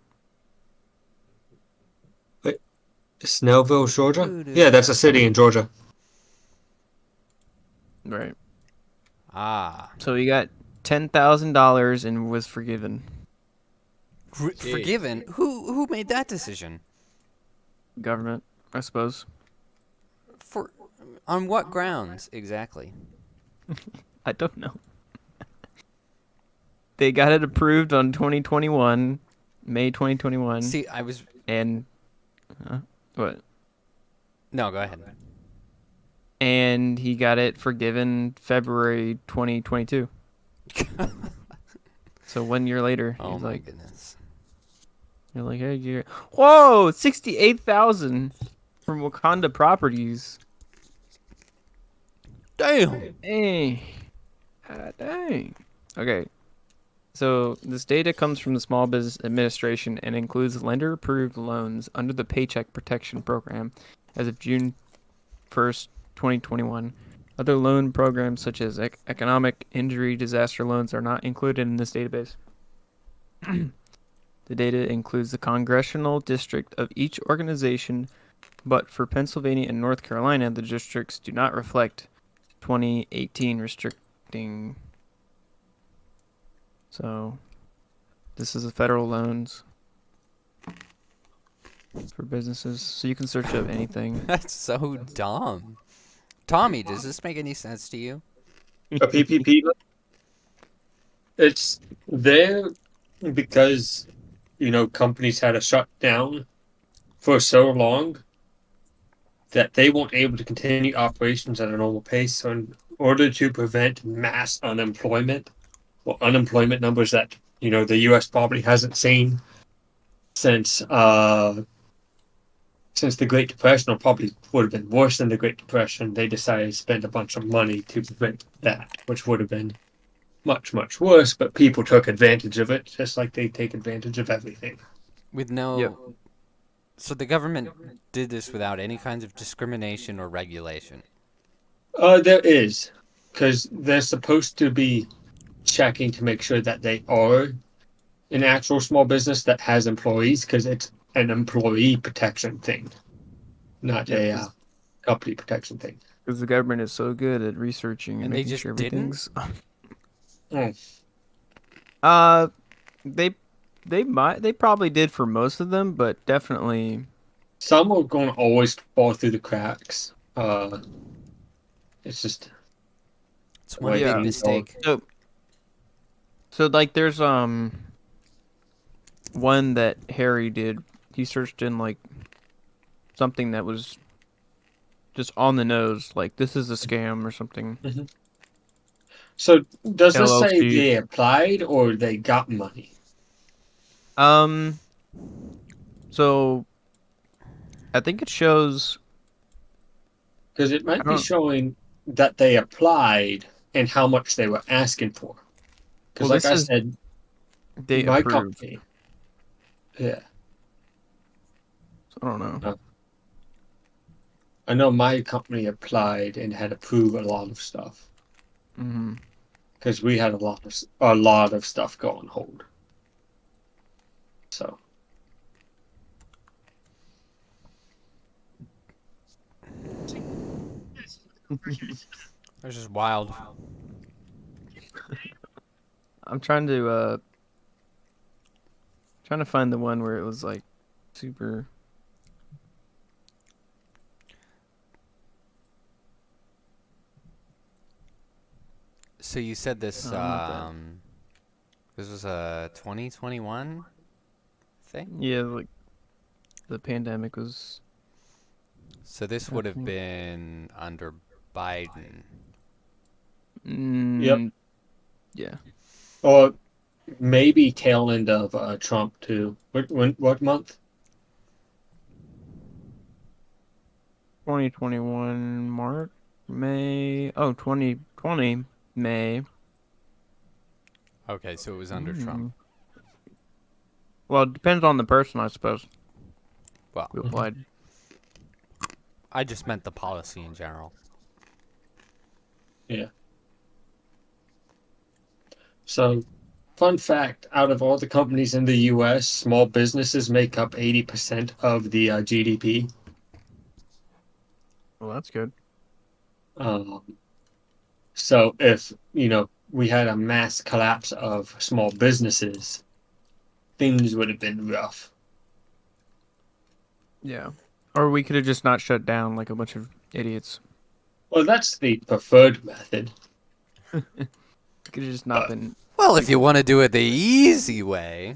Snellville, Georgia? Yeah, that's a city in Georgia. right. Ah. So he got $10,000 and was forgiven. Forgiven? Who made that decision? Government, I suppose. For on what grounds exactly? I don't know. They got it approved on 2021, May 2021. See, I was And what? No, go ahead. And he got it forgiven February 2022. So 1 year later, Oh he's my like, goodness. you're like, hey, whoa, 68,000 from Wakanda Properties. Damn. Dang. Dang. Okay. So this data comes from the Small Business Administration and includes lender-approved loans under the Paycheck Protection Program as of June 1st, 2021. Other loan programs such as economic injury disaster loans are not included in this database. The data includes the congressional district of each organization, but for Pennsylvania and North Carolina, the districts do not reflect 2018 restricting. So, this is the federal loans for businesses. So you can search up anything. That's so dumb. Tommy, does this make any sense to you? A PPP? It's there because, companies had to shut down for so long that they weren't able to continue operations at a normal pace. So in order to prevent mass unemployment, or unemployment numbers that, the U.S. probably hasn't seen since the Great Depression, or probably would have been worse than the Great Depression, they decided to spend a bunch of money to prevent that, which would have been much, much worse, but people took advantage of it, just like they take advantage of everything. With no... Yep. So the government did this without any kinds of discrimination or regulation. There is, because they're supposed to be checking to make sure that they are an actual small business that has employees, because it's an employee protection thing, not a company protection thing. Because the government is so good at researching and And they making just sure didn't? everything's. They probably did for most of them, but definitely Some are going to always fall through the cracks. It's just It's the one way big Yeah. things are. mistake. So like there's one that Harry did. He searched in like something that was just on the nose, like this is a scam or something. Mhm. So does this say LLC. they applied or they got money? Um, so I think it shows. Because it I might be don't. showing that they applied and how much they were asking for. Because, Well, like this I is said, they my approved. company, yeah, So I don't know. I know my company applied and had approved a lot of stuff Hmm. because we had a lot of stuff go on hold. So It's just wild. I'm trying to find the one where it was like super. So you said this Not that. this was a 2021 thing? Yeah, like the pandemic was So this would have happening. been under Biden. yep, Mm, yeah, or maybe tail end of Trump too. What month? 2021 March, May. Oh, 2020 May. Okay, so it was under Trump. Mm. Well, it depends on the person, I suppose, Well, who Mhm. applied. I just meant the policy in general. Yeah. So, fun fact: out of all the companies in the U.S., small businesses make up 80% of the GDP. Well, that's good. Um, so if we had a mass collapse of small businesses, things would have been rough. Yeah. Or we could have just not shut down like a bunch of idiots. Well, that's the preferred method. Could have just not But been. Well, if you want to do it the easy way.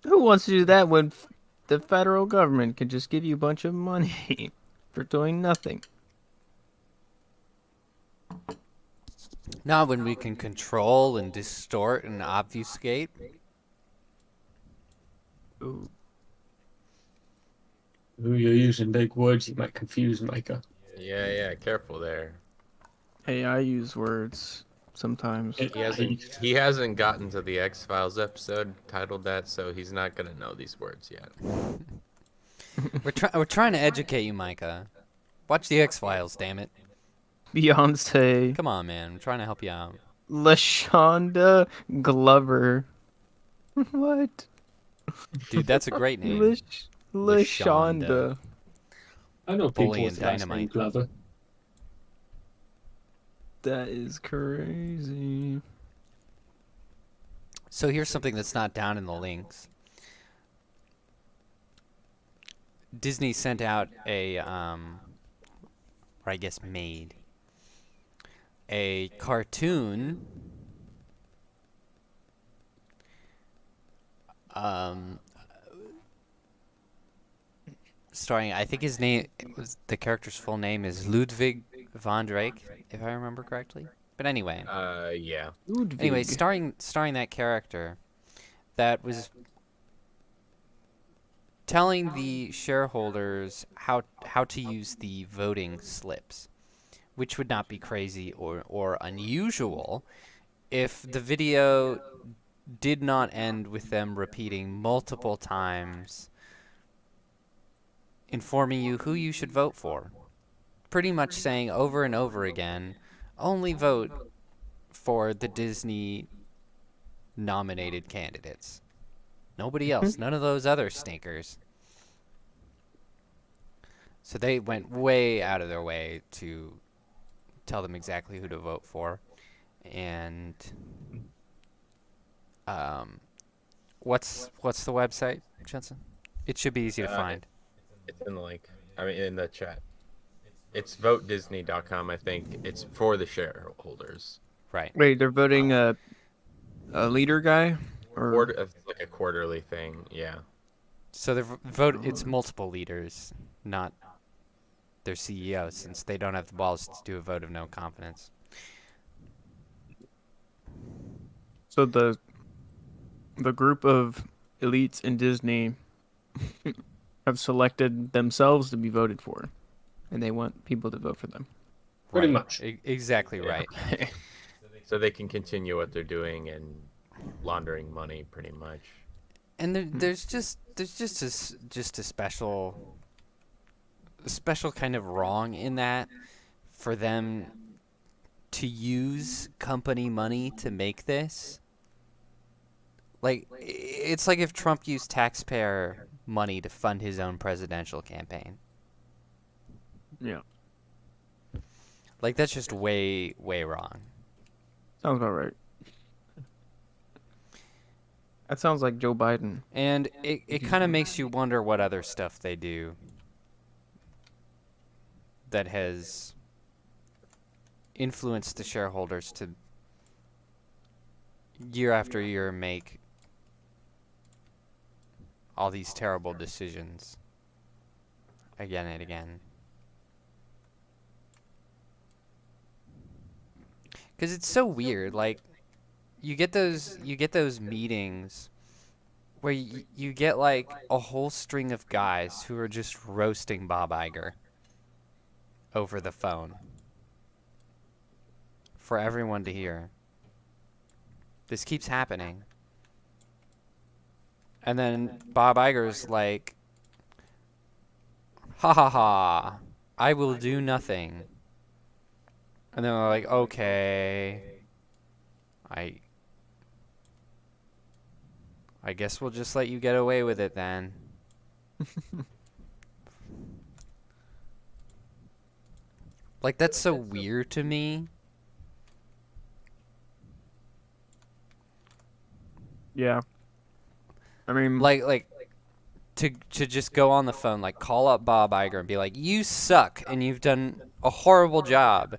Who wants to do that when the federal government can just give you a bunch of money for doing nothing? Not when we can control and distort and obfuscate. Ooh. you're using big words, you might confuse Micah. Yeah, careful there. Hey, I use words sometimes. He hasn't gotten to the X-Files episode titled that, so he's not gonna know these words yet. We're trying to educate you, Micah. Watch the X-Files, damn it. Beyonce, Come on, man. I'm trying to help you out. Lashonda Glover. What? Dude, that's a great name. Lish LaShonda. Lashonda. I know people Bully and with last name Dynamite. Glover. That is crazy. So here's something that's not down in the links. Disney sent out or I guess made a cartoon um, starring, I think his name was, the character's full name is Ludwig von Drake, if I remember correctly. But anyway, Yeah. anyway, Ludwig. starring that character that was telling the shareholders how to use the voting slips, which would not be crazy or unusual if the video did not end with them repeating multiple times, informing you who you should vote for. Pretty much saying over and over again, only vote for the Disney nominated candidates. Nobody else. None of those other stinkers. So they went way out of their way to tell them exactly who to vote for. And um, what's the website, Jensen? It should be easy to Uh, find. it's in the link. I mean, in the chat. It's votedisney.com, I think. It's for the shareholders. Right. Wait, they're voting a leader guy, or It's like a quarterly thing, yeah. So the vote, it's multiple leaders, not their CEO, since they don't have the balls to do a vote of no confidence. so the group of elites in Disney have selected themselves to be voted for, and they want people to vote for them. Pretty Right. much. Exactly Yeah. right. So they can continue what they're doing and laundering money, pretty much. And there's just a special kind of wrong in that for them to use company money to make this. Like, it's like if Trump used taxpayer money to fund his own presidential campaign. Yeah, Like, that's just way wrong. sounds about right. That sounds like Joe Biden. And it kind of makes you wonder what other stuff they do that has influenced the shareholders to year after year make all these terrible decisions again and again. Because it's so weird. Like, you get those meetings where you get like a whole string of guys who are just roasting Bob Iger over the phone for everyone to hear. This keeps happening. And then Bob Iger's like, ha ha ha, I will do nothing. And then they're like, okay, I guess we'll just let you get away with it then. Like, that's so weird to me. Yeah, I mean, Like to just go on the phone, like call up Bob Iger and be like, you suck and you've done a horrible job.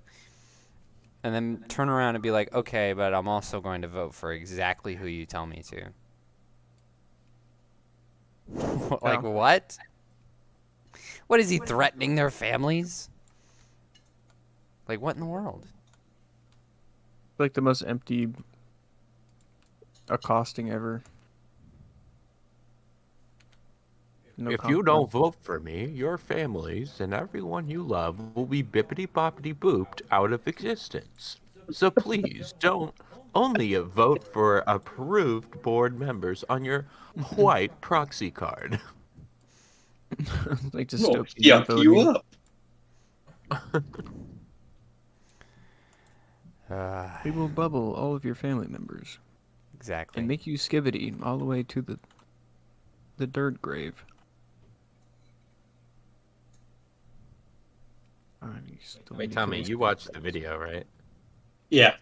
And then turn around and be like, okay, but I'm also going to vote for exactly who you tell me to. Like, Yeah. what? What is he threatening their families? Like, what in the world? like the most empty accosting ever. No If you consequence. don't vote for me, your families and everyone you love will be bippity boppity booped out of existence. So please don't only vote for approved board members on your white proxy card. like Oh, dystopian yuck you voting. up. We We will bubble all of your family members Exactly. and make you skivity all the way to the dirt grave. Wait, Tommy, you watched the video, right? Yeah.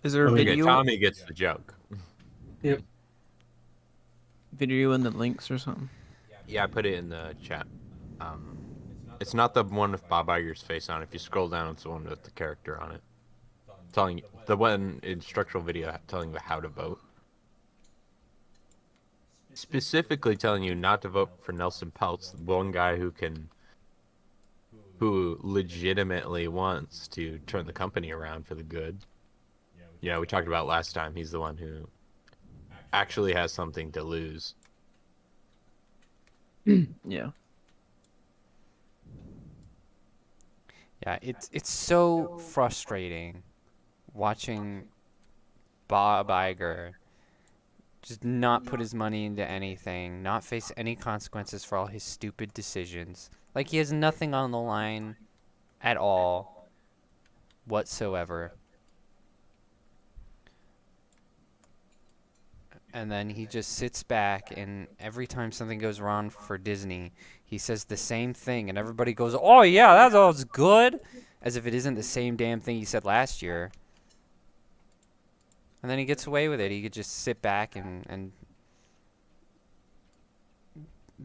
Is there a Okay, Okay, video Tommy gets the joke. Yep. video in the links or something? Yeah, I put it in the chat. It's not the one with Bob Iger's face on it. If you scroll down, it's the one with the character on it. Telling you, the one instructional video telling you how to vote. Specifically telling you not to vote for Nelson Peltz, the one guy who legitimately wants to turn the company around for the good. Yeah, we talked about last time. He's the one who actually has something to lose. Yeah. Yeah, it's so frustrating watching Bob Iger just not put his money into anything, not face any consequences for all his stupid decisions. Like, he has nothing on the line at all whatsoever. And then he just sits back, and every time something goes wrong for Disney, he says the same thing, and everybody goes, oh yeah, that's all good, as if it isn't the same damn thing he said last year. And then he gets away with it. He could just sit back and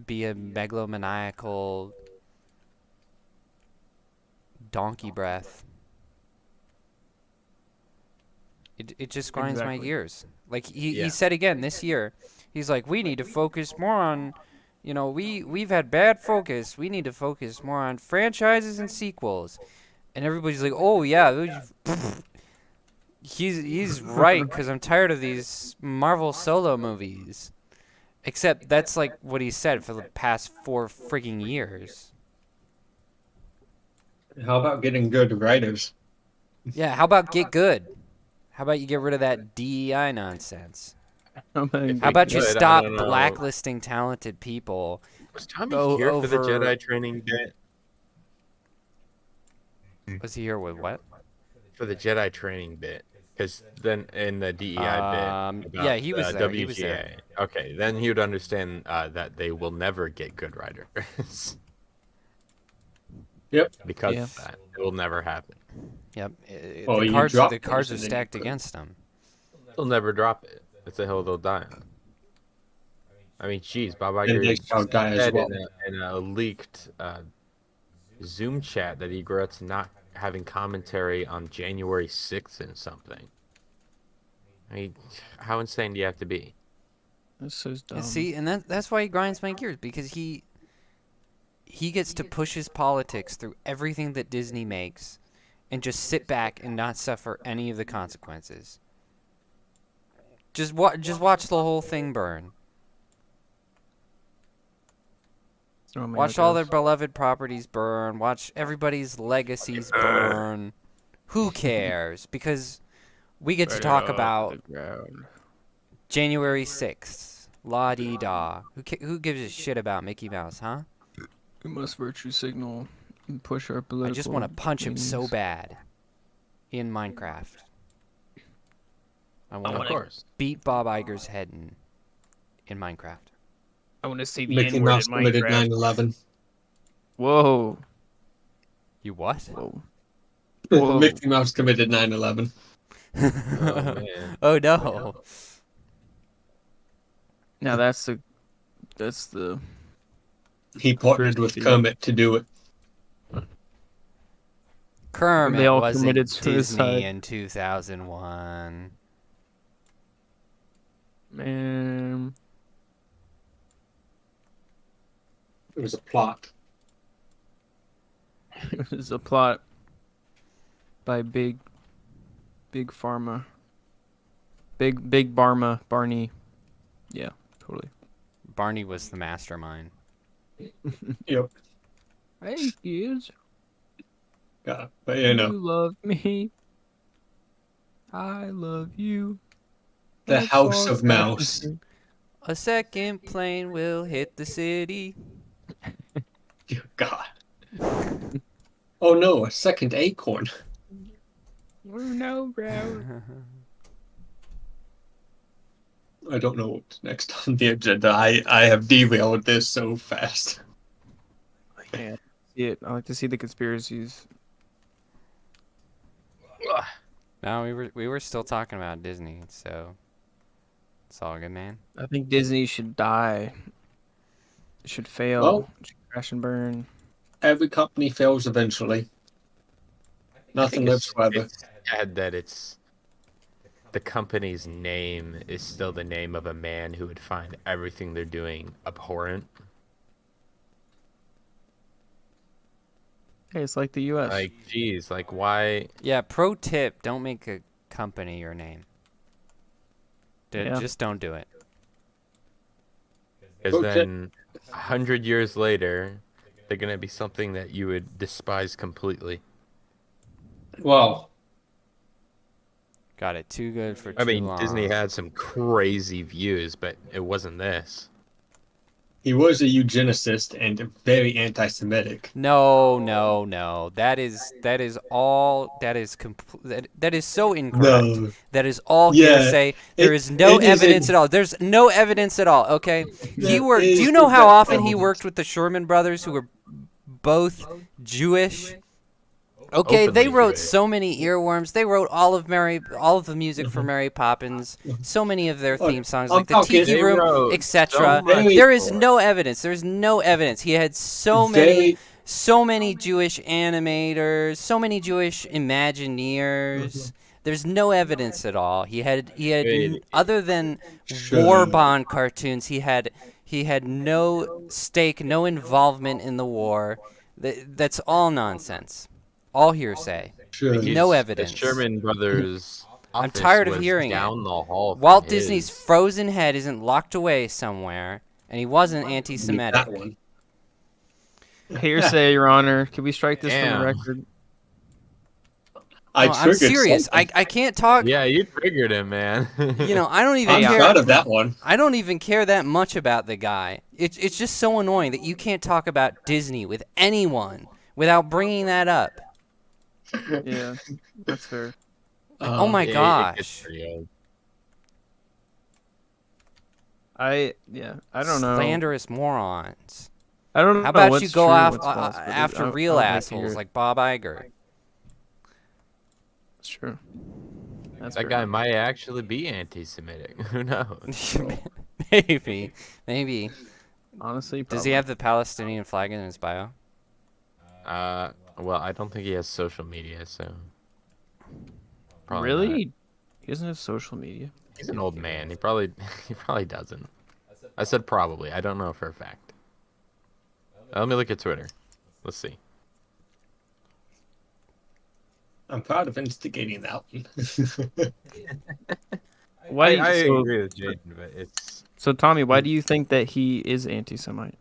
be a megalomaniacal donkey breath. It just grinds my Exactly. gears. Like he Yeah. said again this year, he's like, we need to focus more on, you know, we've had bad focus. We need to focus more on franchises and sequels. And everybody's like, oh yeah, he's right, because I'm tired of these Marvel Solo movies. Except that's like what he said for the past 4 frigging years. How about getting good writers? Yeah, how about get good? How about you get rid of that DEI nonsense? Oh my How about you Good, I stop don't know. blacklisting talented people Was Tommy o- here for the over- Jedi training bit? Was he here with what? For the Jedi training bit, because then in the DEI bit, Yeah, he was there, he WGA. was there. Okay, then he would understand that they will never get good writers. Yep. Because Yeah. of that, it will never happen. Yep. Oh, The you cards dropped the those cards are and then you stacked couldn't. against him. They'll never drop it. It's a hill they'll die on. I mean, geez, Bob And they Iger shall die as said well. in a leaked Zoom chat that he regrets not having commentary on January 6th and something. I mean, how insane do you have to be? That's so dumb. And see, and that's why he grinds my gears, because he gets to push his politics through everything that Disney makes and just sit back and not suffer any of the consequences. Just watch the whole thing burn. Oh my Watch God, all their guys. beloved properties burn. Watch everybody's legacies burn. Who cares? Because we get to Burn it talk all to about the ground. January 6th. La-dee-da. Who gives a shit about Mickey Mouse, huh? We must virtue signal and push our political. I just want to punch him so leanings. bad in Minecraft. I want Of to course. beat Bob Iger's head in Minecraft. I want to see the Mickey N-word Mouse in committed Minecraft. 9/11. Whoa. You what? Whoa. Whoa. Mickey Mouse committed 9/11. Oh, man. Oh no. Now that's the He partnered with Conspiracy. Kermit to do it. Kermit They all was in committed Disney suicide. in 2001. man. It was a plot. It was a plot by big pharma. Big Barney. Yeah, totally. Barney was the mastermind. Yep. Hey kids, Yeah, but you know, love me. I love you. the That's House all of I Mouse. can A second plane will hit the city. Dear God. Oh no, a second acorn. say. Oh no, bro. I don't know what's next on the agenda. I have derailed this so fast. Yeah, see it. I like to see the conspiracies. No, we were still talking about Disney, so it's all good, man. I think Disney should die. It should fail. Well- It should crash and burn. Every company fails eventually. Nothing lives forever. It's sad that the company's name is still the name of a man who would find everything they're doing abhorrent. Hey, it's like the U.S. Like, geez, like why? Yeah, pro tip, don't make a company your name. Yeah. Just don't do it. Because Okay. then 100 years later, they're gonna be something that you would despise completely. Well, Got it too good for too I mean, long. Disney had some crazy views, but it wasn't this. he was a eugenicist and very anti-Semitic. No. That is all. That is so incorrect. No. That is all Yeah, hearsay. There is no it is evidence a- at all. There's no evidence at all. Okay. He That worked. Do is you know the how best often he evidence. worked with the Sherman brothers, who were both Jewish? Okay, they Openly wrote Jewish. so many earworms. They wrote all of the music for Mary Poppins. So many of their Look, theme songs, I'm like the talking- Tiki They Room, wrote etc. so much There is more. no evidence. There's no evidence. He had so many so many Jewish animators, so many Jewish Imagineers. There's no evidence at all. Other than war Sure. bond cartoons, he had no stake, no involvement in the war. That's all nonsense. All hearsay. Sure. No The evidence. Sherman Brothers I'm office tired of was hearing down it. the hall from Walt Disney's his. frozen head isn't locked away somewhere, and he wasn't anti-Semitic. That one. Hearsay, Your Honor. Can we strike this from the Damn. record? I No, I'm triggered serious. something. I can't talk. Yeah, you triggered him, man. You know, I don't even I'm care. proud of that one. I don't even care that much about the guy. It's just so annoying that you can't talk about Disney with anyone without bringing that up. Yeah, that's fair. Oh my It gets gosh. pretty old. I don't know. Slanderous morons. I don't know. How about what's you go true, off what's false, but after I real would like to hear assholes it. like Bob Iger? That's true. That's That fair. guy might actually be anti-Semitic. Who knows? Maybe. Honestly, Does he have the Palestinian flag in his bio? Well, I don't think he has social media, so. Probably Really? not. He doesn't have social media. He's an old man. He probably doesn't. I said probably. I don't know for a fact. Let me look at Twitter. Let's see. I'm proud of instigating that one. Why? I so, agree with Jaden, but it's. so Tommy, why do you think that he is anti-Semite?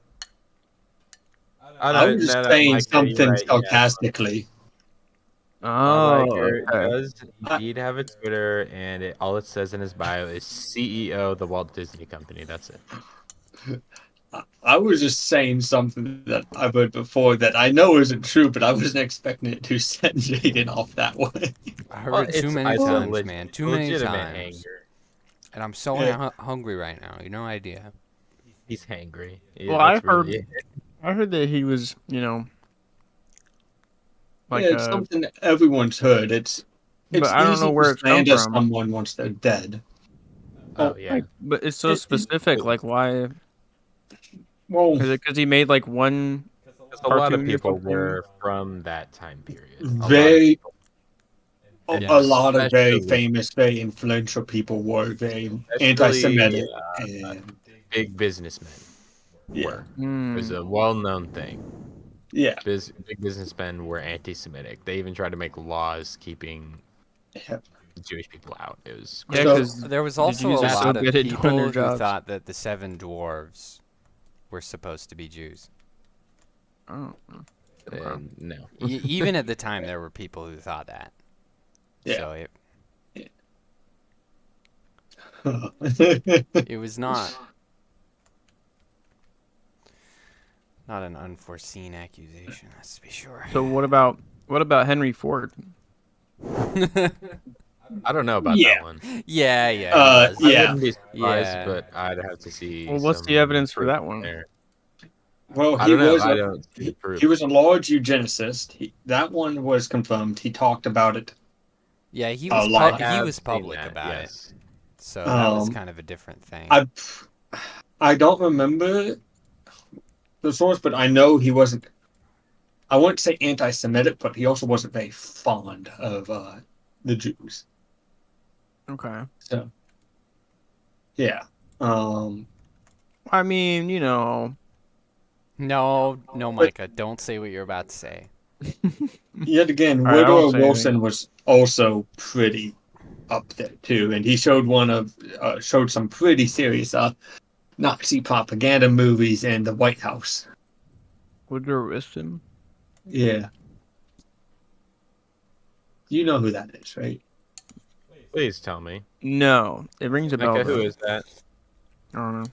I was just saying something sarcastically. Oh, Iger okay. does indeed have a Twitter, and all it says in his bio is CEO of the Walt Disney Company. That's it. I was just saying something that I've heard before that I know isn't true, but I wasn't expecting it to send Jaden off that way. I heard it too many it's a times, man. Too many legitimate times. anger. And I'm so Yeah. hungry right now. You no idea. He's hangry. Well, I heard that he was, like, Yeah, it's something that everyone's heard. It's but I don't easy know where to it's come slander from. someone once they're dead. Oh yeah. But it's so specific. Like, why? Well, Is it because he made like one? Because a lot of cartoon or people something? were from that time period. very And a lot of very especially- famous, very influential people were very especially, anti-Semitic. uh, And, big businessmen yeah, were. Hmm. It was a well-known thing. yeah. Big businessmen were anti-Semitic. They even tried to make laws keeping Yeah. Jewish people out. It was Yeah, So- 'cause There was the also a Jews are so lot of good at doing people their who jobs. thought that the seven dwarves were supposed to be Jews. Oh, no. Even at the time, there were people who thought that. Yeah. So it was not an unforeseen accusation. Let's be sure. so what about Henry Ford? I don't know about Yeah. that one. Yeah. He Uh, was. I Yeah. wouldn't be surprised, Yeah. but I'd have to see. Well, what's the some evidence for proof that one? there. Well, I he don't know. was I a, don't see proof. he was a large eugenicist. That one was confirmed. He talked about it. Yeah, he A was. lot. He have was seen public that, about it. yes. So that was Um, kind of a different thing. I don't remember the source, but I know he wasn't. I wouldn't say anti-Semitic, but he also wasn't very fond of the Jews. Okay. So, yeah. I mean, No, Micah, don't say what you're about to say. Yet again, All right, I won't Woodrow say Wilson anything. was also pretty up there too, and he showed showed some pretty serious Nazi propaganda movies in the White House. Woodrow Wilson. Yeah, you know who that is, right? Please tell me. No, it rings a bell. Micah, who though. is that? I don't know.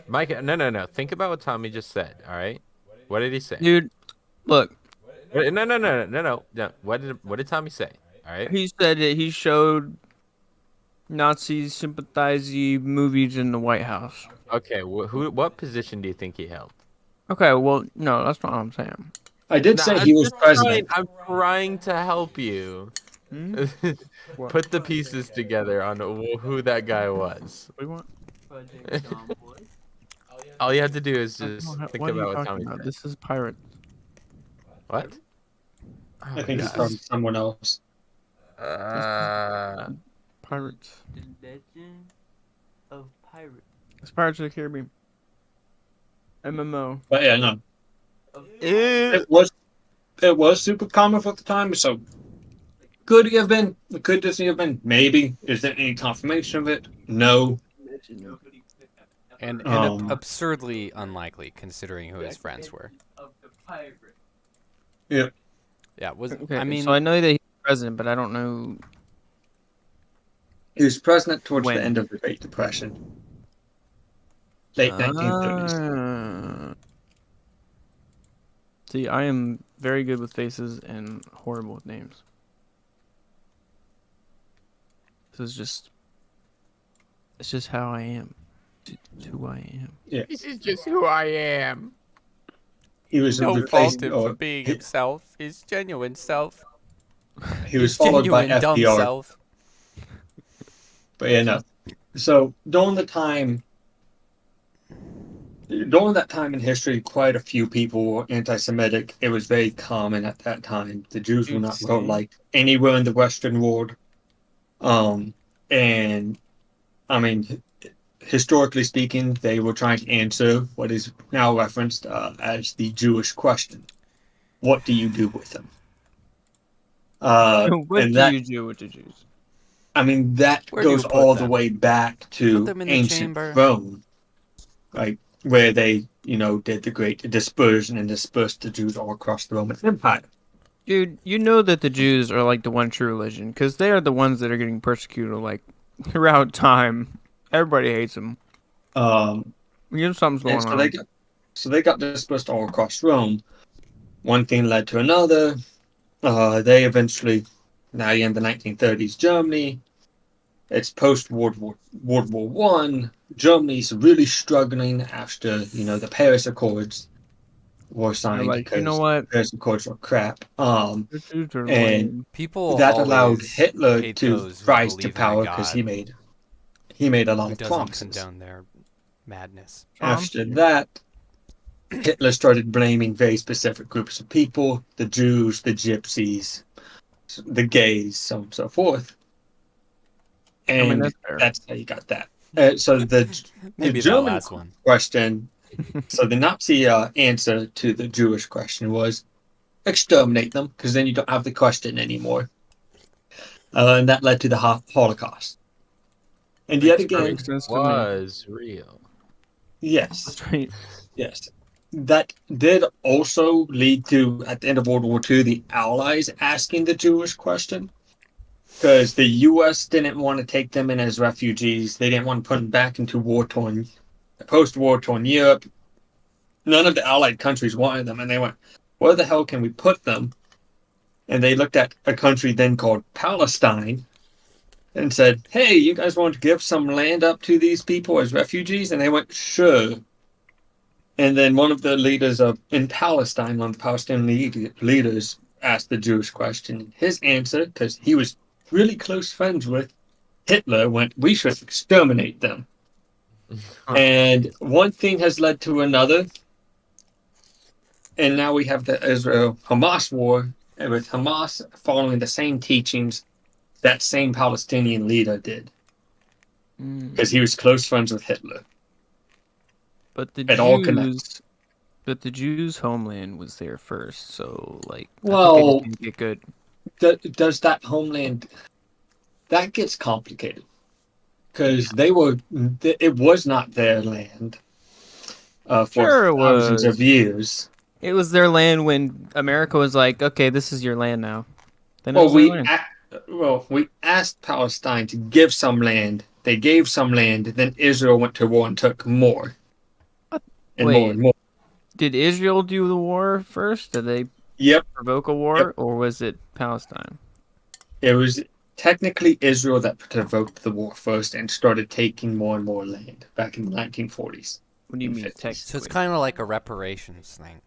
Micah, no. Think about what Tommy just said, all right? What did he say? Dude, look, No. What did Tommy say? All right? he said that he showed Nazi sympathizing movies in the White House. Okay, what position do you think he held? Okay, well, no, that's not what I'm saying. I did say he was president. I'm trying to help you. Hmm? Put the pieces together on who that guy was. What do you want? All you have to do is I don't just know think what are you about what talking Tommy about? said. This is pirate. What? Oh I my think it's This gosh. from is someone else. pirates. The Legend of Pirates. It's Pirates of the Caribbean. MMO. But yeah, no, Of it was super common for the time. So could he have been? Could Disney have been? Maybe. Is there any confirmation of it? No. And Um, absurdly unlikely considering who his friends were. of the Pirate. yeah. Yeah, Okay, I mean, so I know that he's president, but I don't know He was president towards the when. end of the Great Depression, late 1930s. See, I am very good with faces and horrible with names. It's just how I am. It's who I am. Yeah, This is just who I am. he was no replaced, fault him for being himself, his genuine self, he was his followed by genuine dumb FDR. self. But yeah, no. So during that time in history, quite a few people were anti-Semitic. It was very common at that time. The Jews were not well liked anywhere in the Western world. And I mean, historically speaking, they were trying to answer what is now referenced as the Jewish question: what do you do with them? What And do that, you do with the Jews? I mean, that Where do you goes put all the them? way back Put to them in the ancient chamber. Rome, right, where they, did the great dispersion and dispersed the Jews all across the Roman Empire. Dude, you know that the Jews are like the one true religion because they are the ones that are getting persecuted like throughout time. Everybody hates them. You know something's And going on. so they got dispersed all across Rome. One thing led to another. They eventually, now in the 1930s, Germany. It's post World War One. Germany's really struggling after the Paris Accords were They're signed like, you know because what? Paris Accords were crap. The Jews are And lame. People that allowed always Hitler hate to those who rise to believe in a power because god he made a lot who of doesn't promises. condone their madness. After that, Hitler started blaming very specific groups of people: the Jews, the Gypsies, the gays, so on and so forth. I mean, And that's fair. that's how you got that. So the Maybe that German last one. question, so the Nazi answer to the Jewish question was exterminate them, because then you don't have the question anymore. And that led to the Holocaust. And yet Makes again, perfect sense to me. Was real. yes, That's right. yes. That did also lead to, at the end of World War II, the Allies asking the Jewish question. Because the U.S. didn't want to take them in as refugees. They didn't want to put them back into post-war-torn Europe. None of the Allied countries wanted them, and they went, where the hell can we put them? And they looked at a country then called Palestine and said, hey, you guys want to give some land up to these people as refugees? And they went, sure. And then one of the leaders in Palestine, one of the Palestinian leaders, asked the Jewish question. His answer, because he was really close friends with Hitler, went, we should exterminate them. And one thing has led to another. And now we have the Israel-Hamas war, and with Hamas following the same teachings that same Palestinian leader did, because he was close friends with Hitler. But the It all connects. Jews' homeland was there first, so like, I think they Well, just didn't get good. does that homeland, that gets complicated, because it was not their land for Sure it thousands was. of years. It was their land when America was like, okay, this is your land now. Then it Well, was their land. we asked Palestine to give some land. They gave some land. Then Israel went to war and took more, and more Wait, and more. did Israel do the war first? Did they Yep, provoke a war, or was it Palestine? it was technically Israel that provoked the war first and started taking more and more land back in the 1940s. What do you and mean 50s. So it's technically? kind of like a reparations thing.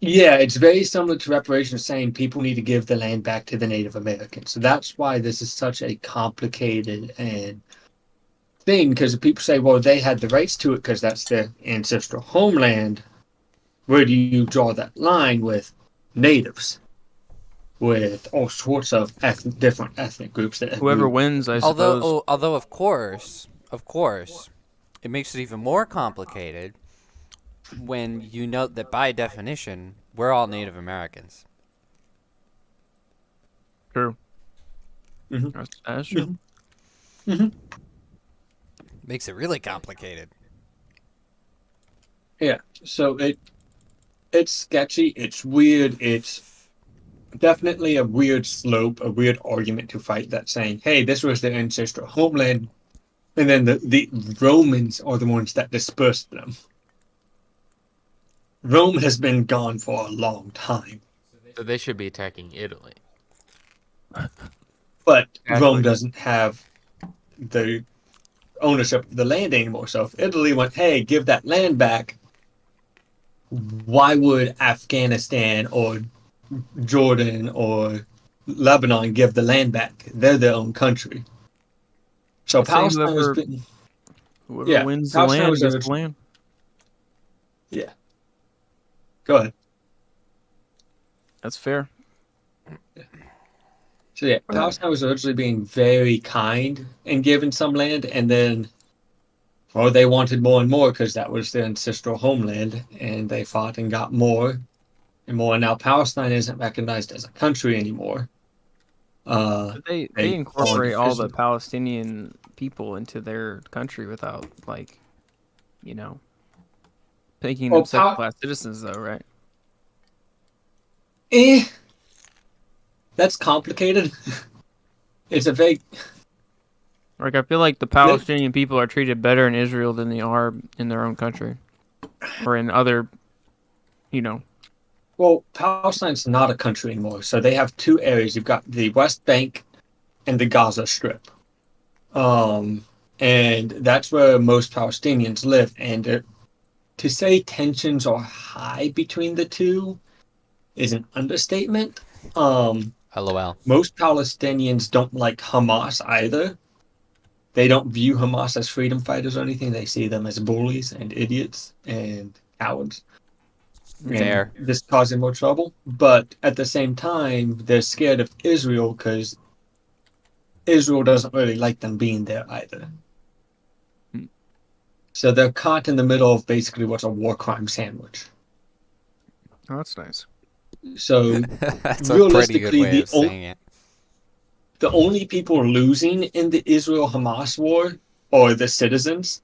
Yeah, it's very similar to reparations, saying people need to give the land back to the Native Americans. So that's why this is such a complicated and thing because people say, well, they had the rights to it because that's their ancestral homeland. Where do you draw that line with natives? With all sorts of different ethnic groups that Whoever wins, I Although, suppose. although of course, it makes it even more complicated when you note that by definition, we're all Native Americans. True. Mhm. That's true. Makes it really complicated. Yeah, so it's sketchy, it's weird, it's definitely a weird slope, a weird argument to fight that saying, hey, this was their ancestral homeland, and then the Romans are the ones that dispersed them. Rome has been gone for a long time, So they should be attacking Italy. but Rome Exactly. doesn't have the ownership of the land anymore. So if Italy went, hey, give that land back, why would Afghanistan or Jordan or Lebanon give the land back? They're their own country. So I say Palestine has been, whoever yeah, wins the Palestine land was gets the originally, land. yeah. Go ahead. That's fair. So yeah, Palestine was originally being very kind and given some land, and then, well, they wanted more and more because that was their ancestral homeland, and they fought and got more and more. And now Palestine isn't recognized as a country anymore. But they They call it incorporate all the Israel. Palestinian people into their country without like, you know, making them Well, second class citizens though, right? eh, that's complicated. It's a vague. Like I feel like the Palestinian people are treated better in Israel than they are in their own country. Or in other, you know. Well, Palestine's not a country anymore, so they have two areas. You've got the West Bank and the Gaza Strip, and that's where most Palestinians live. And to say tensions are high between the two is an understatement. LOL. Most Palestinians don't like Hamas either. They don't view Hamas as freedom fighters or anything. They see them as bullies and idiots and cowards, and Fair. just causing more trouble. But at the same time, they're scared of Israel because Israel doesn't really like them being there either. So they're caught in the middle of basically what's a war crime sandwich. Oh, that's nice. So That's a pretty good realistically, way of saying it. the only people losing in the Israel-Hamas war are the citizens,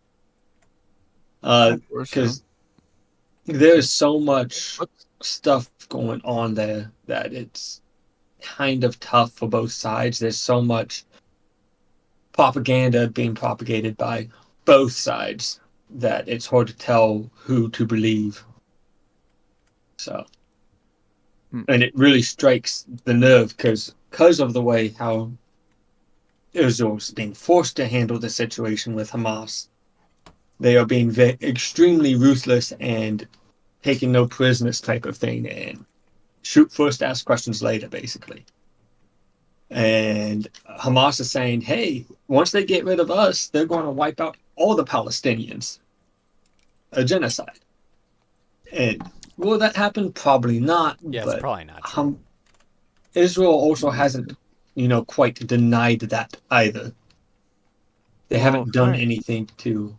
Of course, because there's so much stuff going on there that it's kind of tough for both sides. There's so much propaganda being propagated by both sides that it's hard to tell who to believe. So, and it really strikes the nerve because of the way how Israel's being forced to handle the situation with Hamas. They are being extremely ruthless and taking no prisoners type of thing, and shoot first, ask questions later, basically. And Hamas is saying, hey, once they get rid of us, they're going to wipe out all the Palestinians. A genocide. And will that happen? Probably not. Yeah, it's But probably not true. Israel also hasn't, quite denied that either. They haven't done anything to,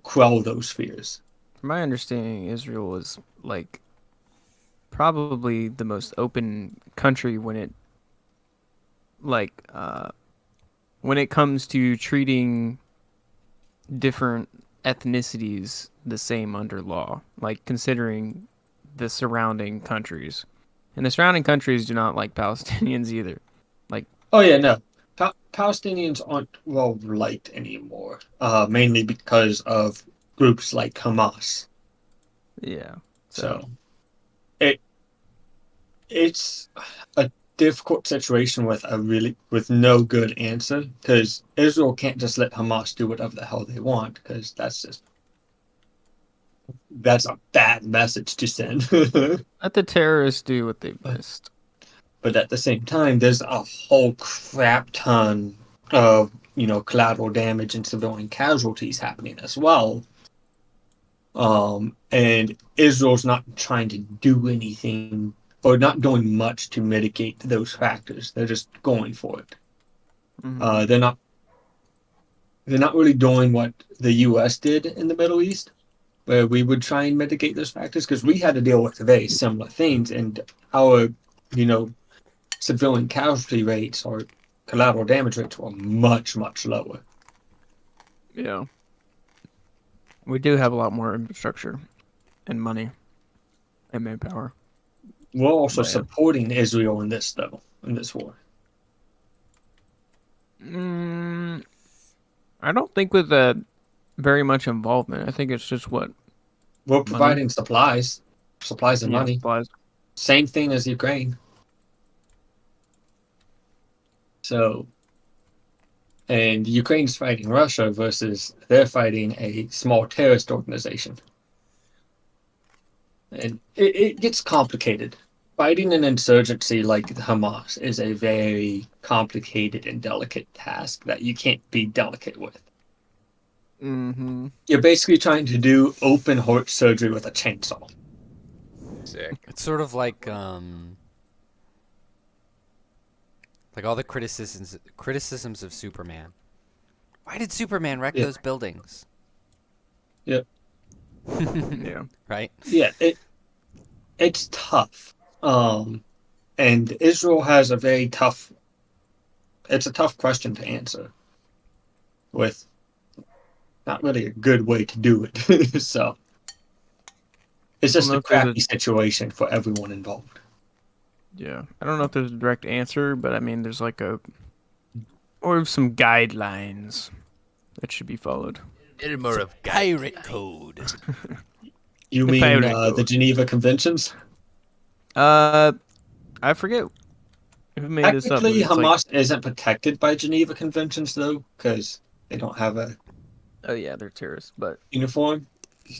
quell those fears. From my understanding, Israel is like probably the most open country when it when it comes to treating different ethnicities the same under law, like considering the surrounding countries. And the surrounding countries do not like Palestinians either. Like, oh yeah, no, Palestinians aren't well liked anymore, mainly because of groups like Hamas. Yeah. So it's a difficult situation with no good answer because Israel can't just let Hamas do whatever the hell they want because that's a bad message to send. Let the terrorists do what they best. But at the same time, there's a whole crap ton of collateral damage and civilian casualties happening as well. And Israel's not trying to do anything or not doing much to mitigate those factors. They're just going for it. Mhm. They're not really doing what the U.S. did in the Middle East, where we would try and mitigate those factors because we had to deal with very similar things, and our, civilian casualty rates or collateral damage rates were much, much lower. Yeah. We do have a lot more infrastructure and money and manpower. We're also But, yeah. supporting Israel in this war. I don't think with very much involvement. I think it's just what We're money. providing supplies and Yeah, money. supplies. Same thing as Ukraine. So, and Ukraine's fighting Russia versus they're fighting a small terrorist organization. And it gets complicated. Fighting an insurgency like Hamas is a very complicated and delicate task that you can't be delicate with. Mm-hmm. You're basically trying to do open heart surgery with a chainsaw. Sick. It's sort of like all the criticisms of Superman. Why did Superman wreck Yeah. those buildings? Yep. Yeah. Right? Yeah, it's tough. And Israel has it's a tough question to answer with not really a good way to do it. So it's I just don't know a if there's crappy situation for everyone involved. Yeah. I don't know if there's a direct answer, but I mean, there's like or some guidelines that should be followed. More of Pirate code. You The mean pirate the code. Geneva Conventions? I forget who made this up. But Technically, it's like, Hamas isn't protected by Geneva Conventions, though, because they don't have a oh yeah, they're terrorists, but uniform.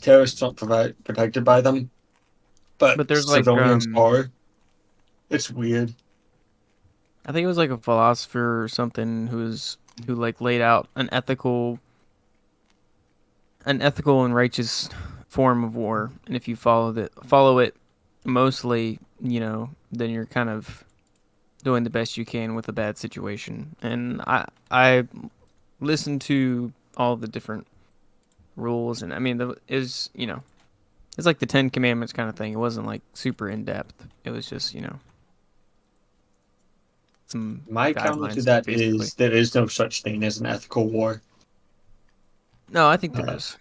Terrorists aren't protected by them, but there's like civilians are. It's weird. I think it was like a philosopher or something who like laid out an ethical and righteous form of war, and if you follow it mostly, then you're kind of doing the best you can with a bad situation. And I listened to all the different rules, and I mean it's like the Ten Commandments kind of thing. It wasn't like super in depth. It was just some My counter to guidelines that basically. is there is no such thing as an ethical war. No, I think there is.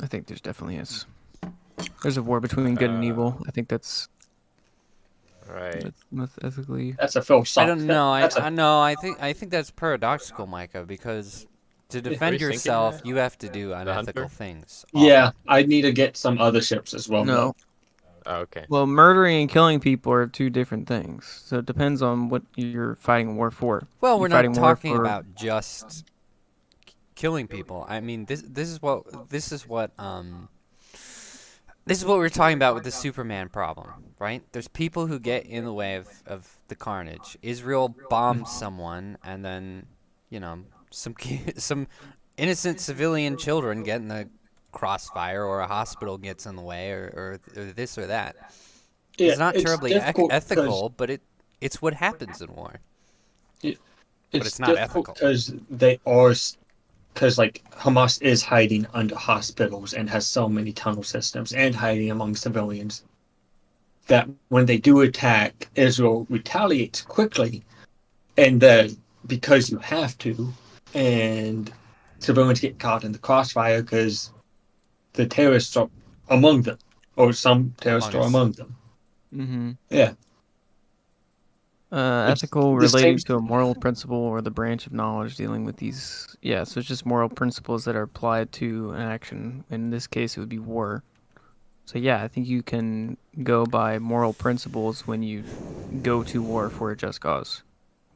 I think there's definitely is. There's a war between good and evil. I think that's Right. that's ethically. That's a I philosophical. don't know. That's I know. I think that's paradoxical, Micah, because to defend Are you thinking yourself, that? you have to do Hunter? unethical things. yeah. I need to get some other ships as well. No. Oh, okay. Well, murdering and killing people are two different things. So it depends on what you're fighting a war for. Well, You we're fighting not war talking for- about just killing people. I mean, this is what we're talking about with the Superman problem, right? There's people who get in the way of the carnage. Israel bombs someone, and then some innocent civilian children get in the crossfire, or a hospital gets in the way, or this or that. Yeah, It's not terribly difficult ethical, but it's what happens in war. It's not ethical. because like Hamas is hiding under hospitals and has so many tunnel systems and hiding among civilians that when they do attack, Israel retaliates quickly, and then because you have to, and civilians get caught in the crossfire because the terrorists are among them, or some terrorists Among are us. among them. Mm-hmm. Yeah. Ethical the same- relating to a moral principle or the branch of knowledge dealing with these. Yeah, so it's just moral principles that are applied to an action. In this case, it would be war. So yeah, I think you can go by moral principles when you go to war for a just cause.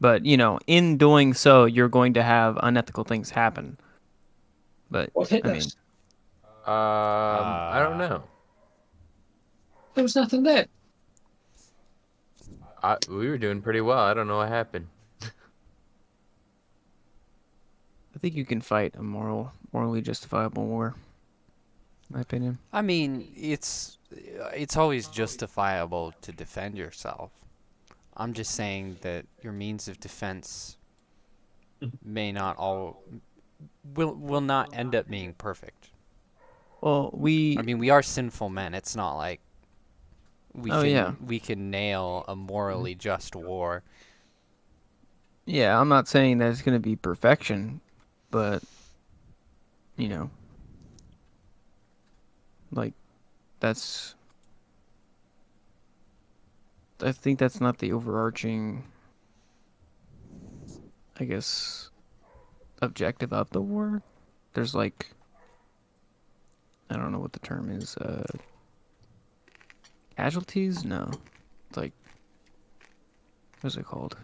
But, in doing so, you're going to have unethical things happen. But, What hit I mean, us? I don't know. There was nothing there. We were doing pretty well. I don't know what happened. I think you can fight a morally justifiable war. In my opinion. I mean, it's always justifiable to defend yourself. I'm just saying that your means of defense may not all will not end up being perfect. Well, I mean, we are sinful men. It's not like Oh yeah, we can nail a morally just war. yeah. I'm not saying that it's gonna be perfection, but you know, like that's. I think that's not the overarching, I guess, objective of the war. There's like, I don't know what the term is. Casualties? No, it's like, what's it called?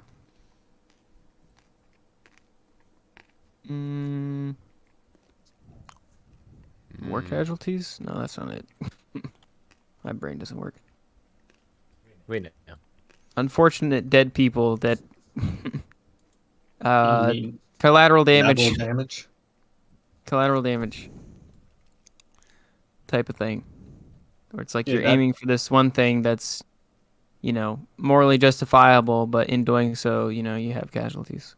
War casualties? No, that's not it. My brain doesn't work. Wait, no. Unfortunate dead people that You mean collateral damage. collateral damage? Collateral damage type of thing. Where it's like Yeah, you're that- aiming for this one thing that's, morally justifiable, but in doing so, you have casualties.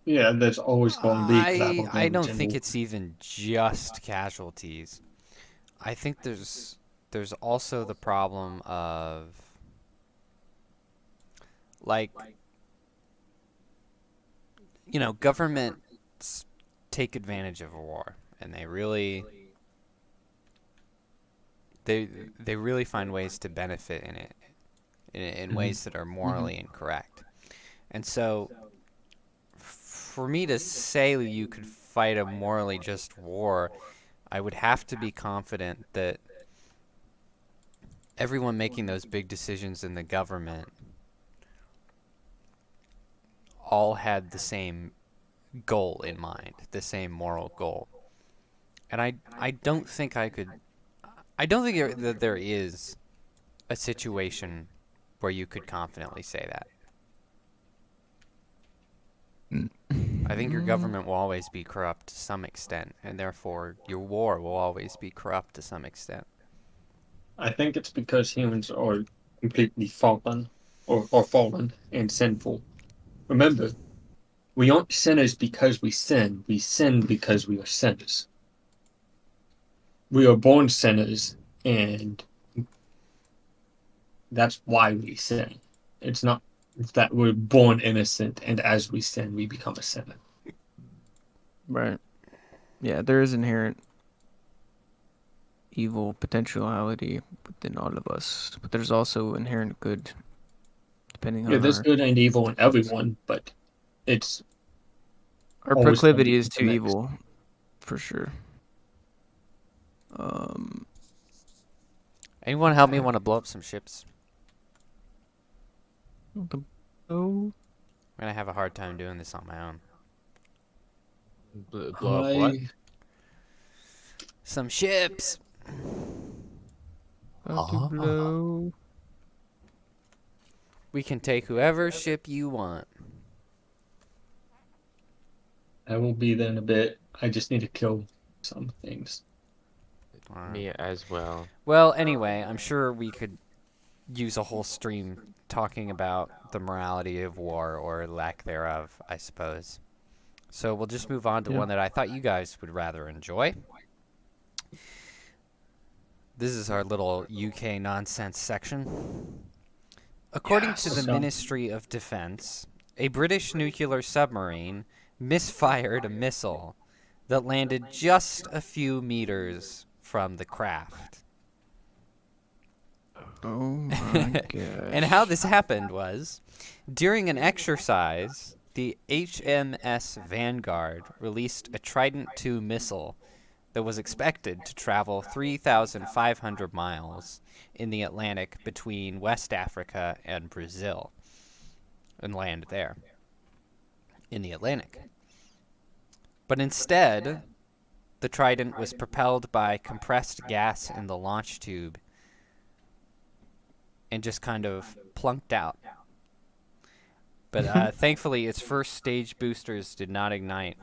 Yeah, there's always going to be collateral I damage. don't in think war. it's even just casualties. I think there's also the problem of like governments take advantage of a war and they really find ways to benefit in it in ways that are morally incorrect. And so for me to say you could fight a morally just war, I would have to be confident that everyone making those big decisions in the government all had the same goal in mind, the same moral goal. And I don't think that there is a situation where you could confidently say that. I think your government will always be corrupt to some extent, and therefore your war will always be corrupt to some extent. I think it's because humans are completely fallen or fallen and sinful. Remember, we aren't sinners because we sin because we are sinners. We are born sinners, and that's why we sin. It's not that we're born innocent, and as we sin, we become a sinner. Right. Yeah, there is inherent evil potentiality within all of us, but there's also inherent good, depending Yeah, on there's good and evil in everyone, but it's our always gonna proclivity be is the to mix. evil, for sure. Um, Anyone help me want to blow up some ships? oh, I'm gonna have a hard time doing this on my own. Blow up what? Some ships. about to Ah. blow. We can take whoever ship you want. I will be there in a bit. I just need to kill some things. Me as well. Well, anyway, I'm sure we could use a whole stream talking about the morality of war or lack thereof, I suppose. So we'll just move on to one that I thought you guys would rather enjoy. This is our little UK nonsense section. According to the Ministry of Defense, a British nuclear submarine misfired a missile that landed just a few meters from the craft. Oh my gosh. And how this happened was, during an exercise, the HMS Vanguard released a Trident II missile that was expected to travel 3,500 miles in the Atlantic between West Africa and Brazil and land there in the Atlantic. But instead, the Trident was propelled by compressed gas in the launch tube and just kind of plunked out. But thankfully, its first stage boosters did not ignite,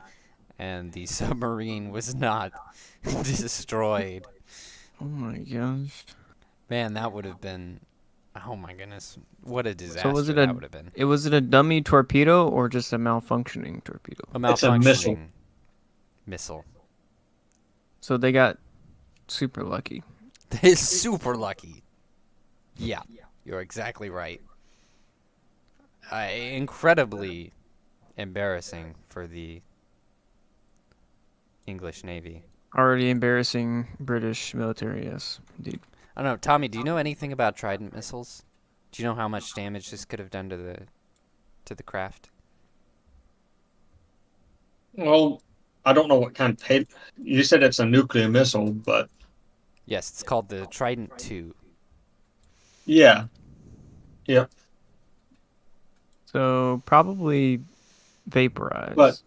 and the submarine was not destroyed. Oh my gosh. Man, that would have been. Oh my goodness, what a So disaster that would have been. was it a dummy torpedo or just a malfunctioning torpedo? A It's a missile. malfunctioning missile. So they got super lucky. They're super lucky. Yeah, you're exactly right. Incredibly embarrassing for the English Navy. Already embarrassing British military, yes, indeed. I don't know, Tommy. Do you know anything about Trident missiles? Do you know how much damage this could have done to the craft? Well, I don't know what kind of pay. You said it's a nuclear missile, but Yes, it's called the Trident II. yeah, yeah. So probably vaporized. But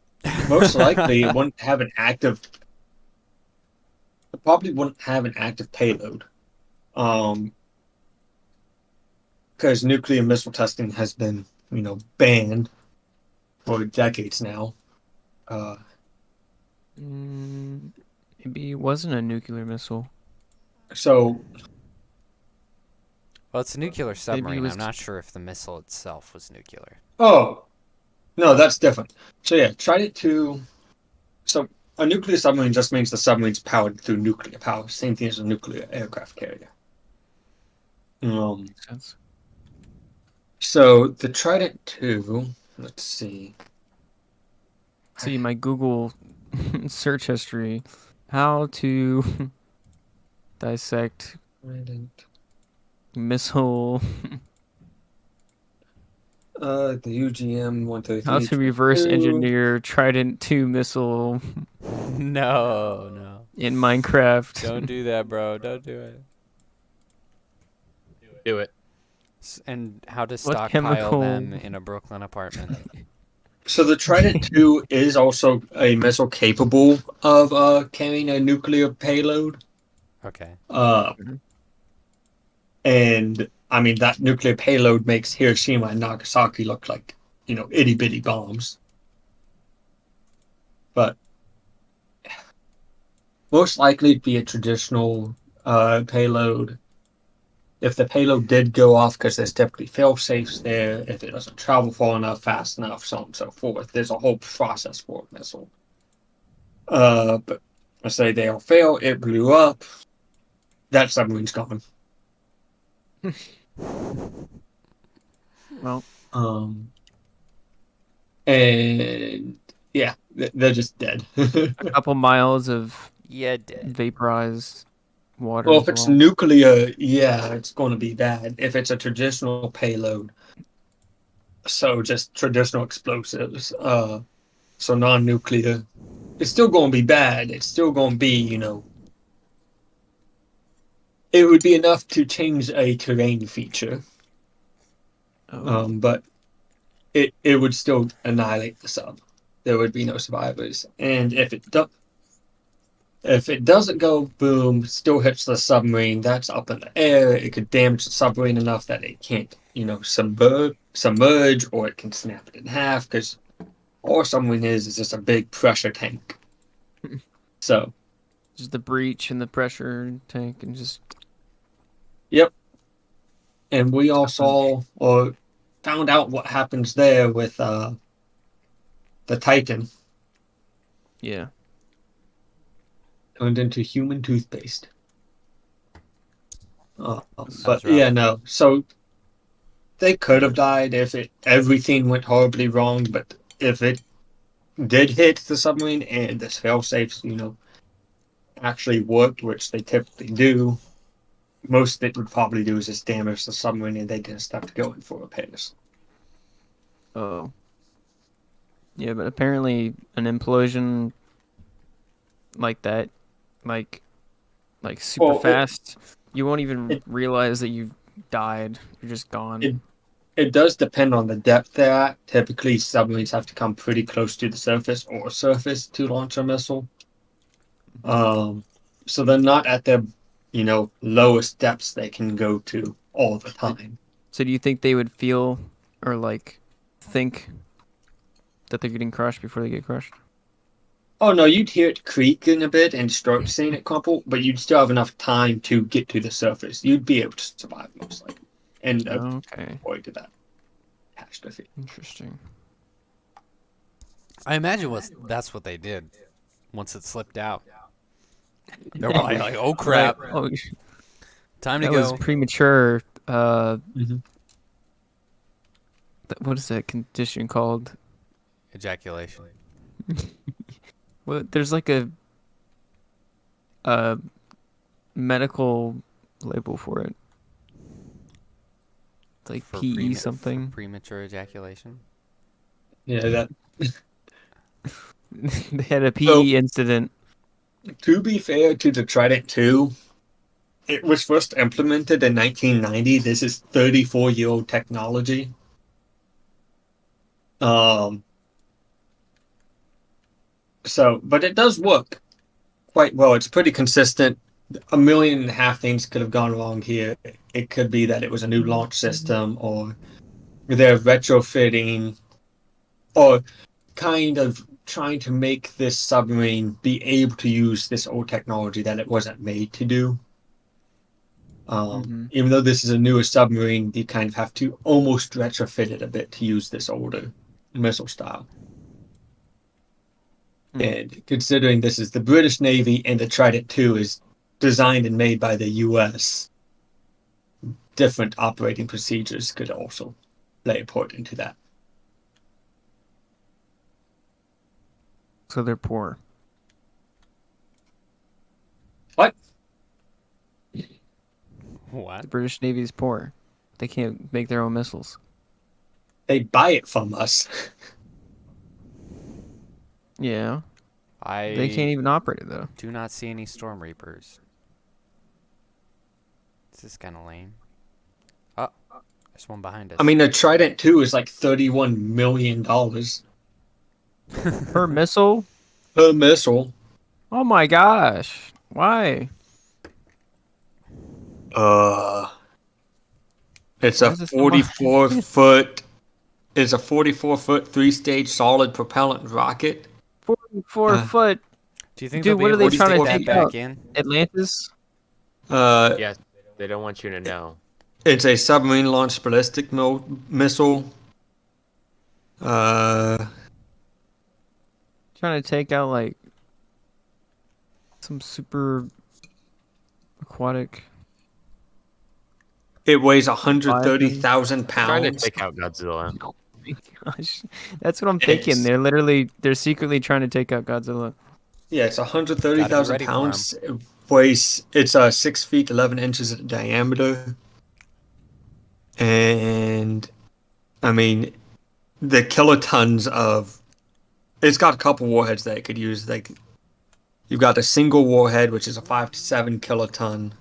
most likely it wouldn't have an active. It probably wouldn't have an active payload, because nuclear missile testing has been, banned for decades now. Maybe it wasn't a nuclear missile. So Well, it's a nuclear submarine. was I'm not sure if the missile itself was nuclear. Oh, no, that's different. So yeah, Trident 2. So a nuclear submarine just means the submarine's powered through nuclear power. Same thing as a nuclear aircraft carrier. Makes sense. So the Trident 2, let's see. See my Google search history. How to dissect Trident. missile. The UGM 133. How to reverse engineer Trident 2 missile No. in Minecraft. Don't do that, bro. Don't do it. Do it. And how to What stockpile chemical- them in a Brooklyn apartment. So the Trident 2 is also a missile capable of carrying a nuclear payload. Okay. And I mean that nuclear payload makes Hiroshima and Nagasaki look like, itty bitty bombs. But most likely it'd be a traditional payload. If the payload did go off, because there's typically fail safes there, if it doesn't travel far enough, fast enough, so on and so forth, there's a whole process for a missile. But I say they all fail, it blew up, that submarine's gone. Well, And yeah, they're just dead. a couple miles of Yeah, dead. vaporized water. Well, as if it's well. nuclear, yeah, it's going to be bad. If it's a traditional payload, so just traditional explosives, so non-nuclear, it's still going to be bad. It's still going to be, it would be enough to change a terrain feature, but it would still annihilate the sub. There would be no survivors. And if it doesn't go boom, still hits the submarine, that's up in the air, it could damage the submarine enough that it can't, submerge, or it can snap it in half, because all a submarine is just a big pressure tank. So, Just the breach in the pressure tank and just. yep. And we all saw or found out what happens there with the Titan. Yeah. Turned into human toothpaste. But rough. yeah, no. So they could have died if everything went horribly wrong. But if it did hit the submarine and this failsafe, actually worked, which they typically do, most it would probably do is just damage the submarine, and they just have to go in for repairs. Oh. Yeah, but apparently an implosion like that, like super Well, fast, you won't even realize that you've died. You're just gone. It does depend on the depth they're at. Typically, submarines have to come pretty close to the surface or surface to launch a missile. So they're not at their, lowest depths they can go to all the time. So do you think they would feel or think that they're getting crushed before they get crushed? Oh no, you'd hear it creaking a bit and start seeing it crumple, but you'd still have enough time to get to the surface. You'd be able to survive most likely, and Okay, avoid that catastrophe. interesting. I imagine that's what they did once it slipped out. They're probably like, "Oh crap, Oh, time to that was go." premature. Mm-hmm. What is that condition called? Ejaculation. Well, there's like a medical label for it. It's like For PE something. premature ejaculation. Yeah, that. They had a PE So- incident. To be fair to the Trident 2, it was first implemented in 1990. This is 34-year-old technology. But it does work quite well. It's pretty consistent. 1.5 million things could have gone wrong here. It could be that it was a new launch system, or they're retrofitting, or kind of trying to make this submarine be able to use this old technology that it wasn't made to do. Even though this is a newer submarine, you kind of have to almost retrofit it a bit to use this older missile style. And considering this is the British Navy and the Trident 2 is designed and made by the US, different operating procedures could also play a part into that. So they're poor. What? What? The British Navy is poor. They can't make their own missiles. They buy it from us. Yeah. I They can't even operate it though. do not see any Storm Reapers. This is kind of lame. Oh, there's one behind us. I mean, the Trident 2 is like $31 million Per missile? per missile. Oh my gosh. Why? It's Why a is it so much? 44-foot. It's a 44-foot 3-stage solid propellant rocket. 44 foot. do you think Dude, they'll be what are able they to trying stick to that take back out? in? Atlantis? Yes, they don't want you to know. It's a submarine launched ballistic missile. Trying to take out like some super aquatic. It weighs 130,000 Trying to pounds. take out Godzilla. Oh my gosh. That's what I'm thinking. They're secretly trying to take out Godzilla. Yeah, it's Gotta 130,000 be ready for pounds. It weighs. It's 6 feet 11 inches in diameter, and I mean, the kilotons of. It's got a couple warheads that it could use. Like, you've got a single warhead, which is a 5 to 7 kiloton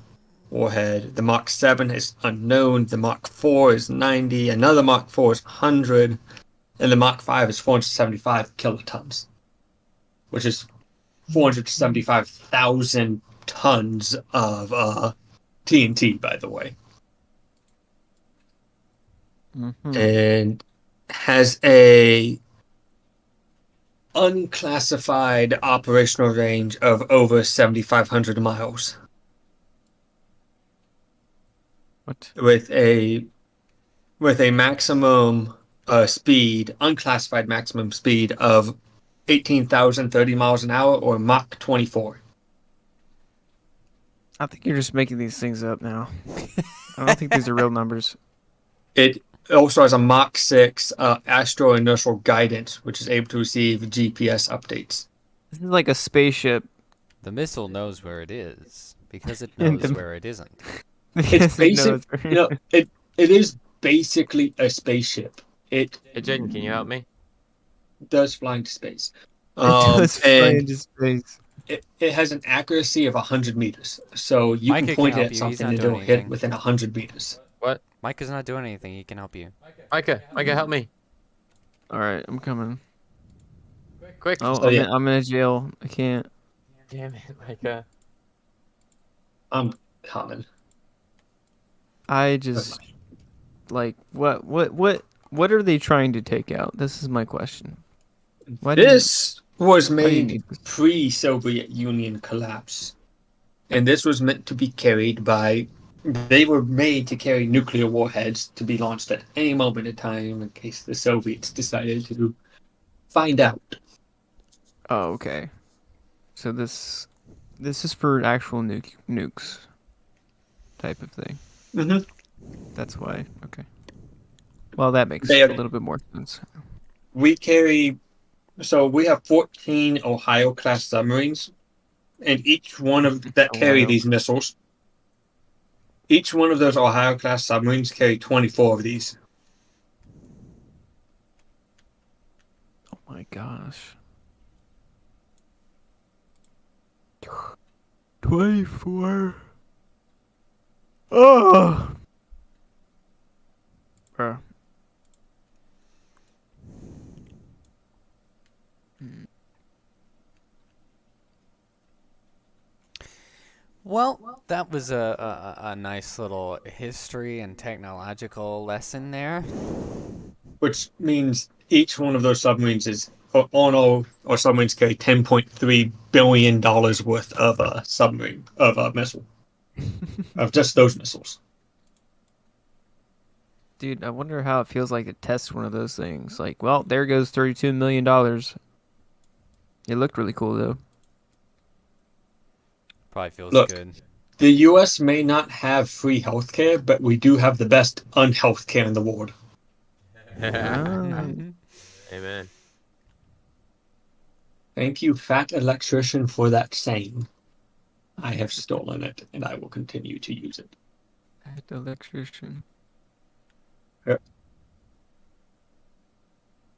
warhead. The Mach 7 is unknown. The Mach 4 is 90. Another Mach 4 is 100, and the Mach 5 is 475 kilotons, which is 475,000 tons of TNT, by the way. And has a unclassified operational range of over 7,500 miles What? with a maximum speed, unclassified maximum speed of 18,030 miles an hour, or Mach 24. I think you're just making these things up now. I don't think these are real numbers. It also has a Mach 6 astro inertial guidance, which is able to receive GPS updates. This is like a spaceship. The missile knows where it is because it And knows the- where it isn't. It's basic. It is basically a spaceship. It Hey, Jaden, can you help me? does fly into space. It does fly And into space. it has an accuracy of 100 meters. So you Micah can can point it help at you. He's something not and doing it'll hit anything. within 100 meters. What? Micah's not doing anything. He can help you. Micah, help me. All right, I'm coming. Quick. Oh, So, yeah. I'm in a jail. I can't. Damn it, Micah. I'm coming. I just like what? What are they trying to take out? This is my question. Why This was why do you made need this? pre-Soviet Union collapse, and this was meant to be carried by. They were made to carry nuclear warheads to be launched at any moment in time in case the Soviets decided to find out. Oh, okay. So this is for actual nukes type of thing. Mm-hmm. That's why. Okay. Well, that makes They a have, little bit more sense. we carry. So we have 14 Ohio class submarines, and each one of that carry Ohio. these missiles. Each one of those Ohio class submarines carry 24 of these. Oh my gosh. 24. Oh. Bruh. Well, that was a nice little history and technological lesson there. Which means each one of those submarines is on all our submarines carry $10.3 billion worth of a submarine of a missile of just those missiles. Dude, I wonder how it feels like to test one of those things. Like, well, there goes $32 million. It looked really cool though. Probably feels Look, good. the U.S. may not have free healthcare, but we do have the best unhealth care in the world. Ah. Amen. Thank you, fat electrician, for that saying. I have stolen it, and I will continue to use it. The electrician. Yep.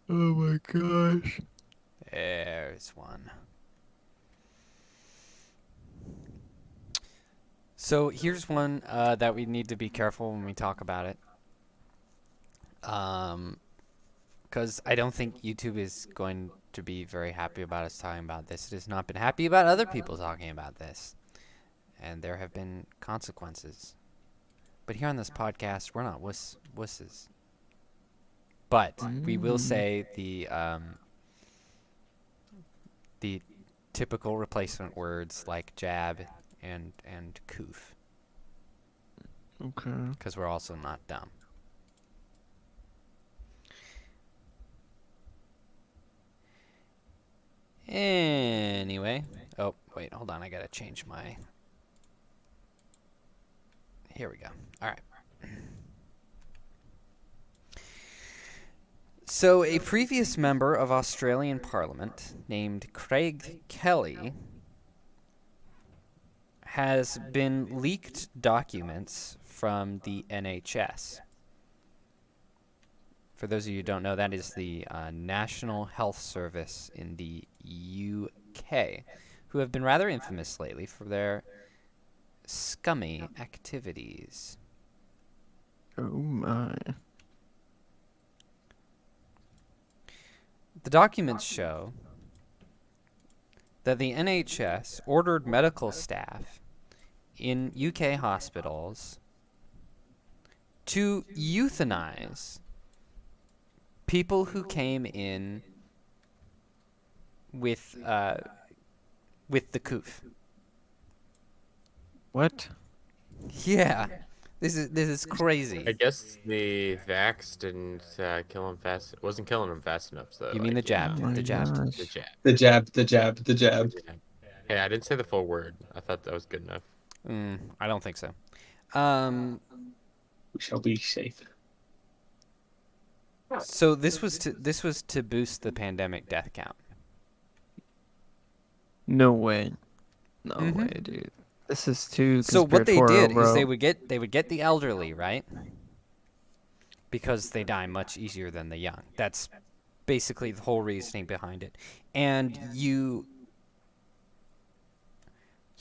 Oh my gosh. There's one. So here's one that we need to be careful when we talk about it. Because I don't think YouTube is going to be very happy about us talking about this. It has not been happy about other people talking about this. And there have been consequences. But here on this podcast, we're not wusses. But we will say the typical replacement words like jab and coof. Okay. Because we're also not dumb. Anyway. Oh, wait, hold on. I gotta change my... Here we go. All right. So, a previous member of Australian Parliament named Craig Kelly has been leaked documents from the NHS. For those of you who don't know, that is the National Health Service in the UK, who have been rather infamous lately for their scummy activities. Oh my. The documents show that the NHS ordered medical staff in UK hospitals to euthanize people who came in with the coof. What? Yeah, this is crazy. I guess the vax didn't kill him fast. It wasn't killing him fast enough, though. You mean the jab? Oh my The jab. gosh. The jab. The jab, the jab, the jab. Hey, I didn't say the full word. I thought that was good enough. I don't think so. We shall be safe. So this was to boost the pandemic death count. No way. No Mhm. way, dude. This is too So what they conspiratorial, did bro. is they would get the elderly, right? Because they die much easier than the young. That's basically the whole reasoning behind it. And you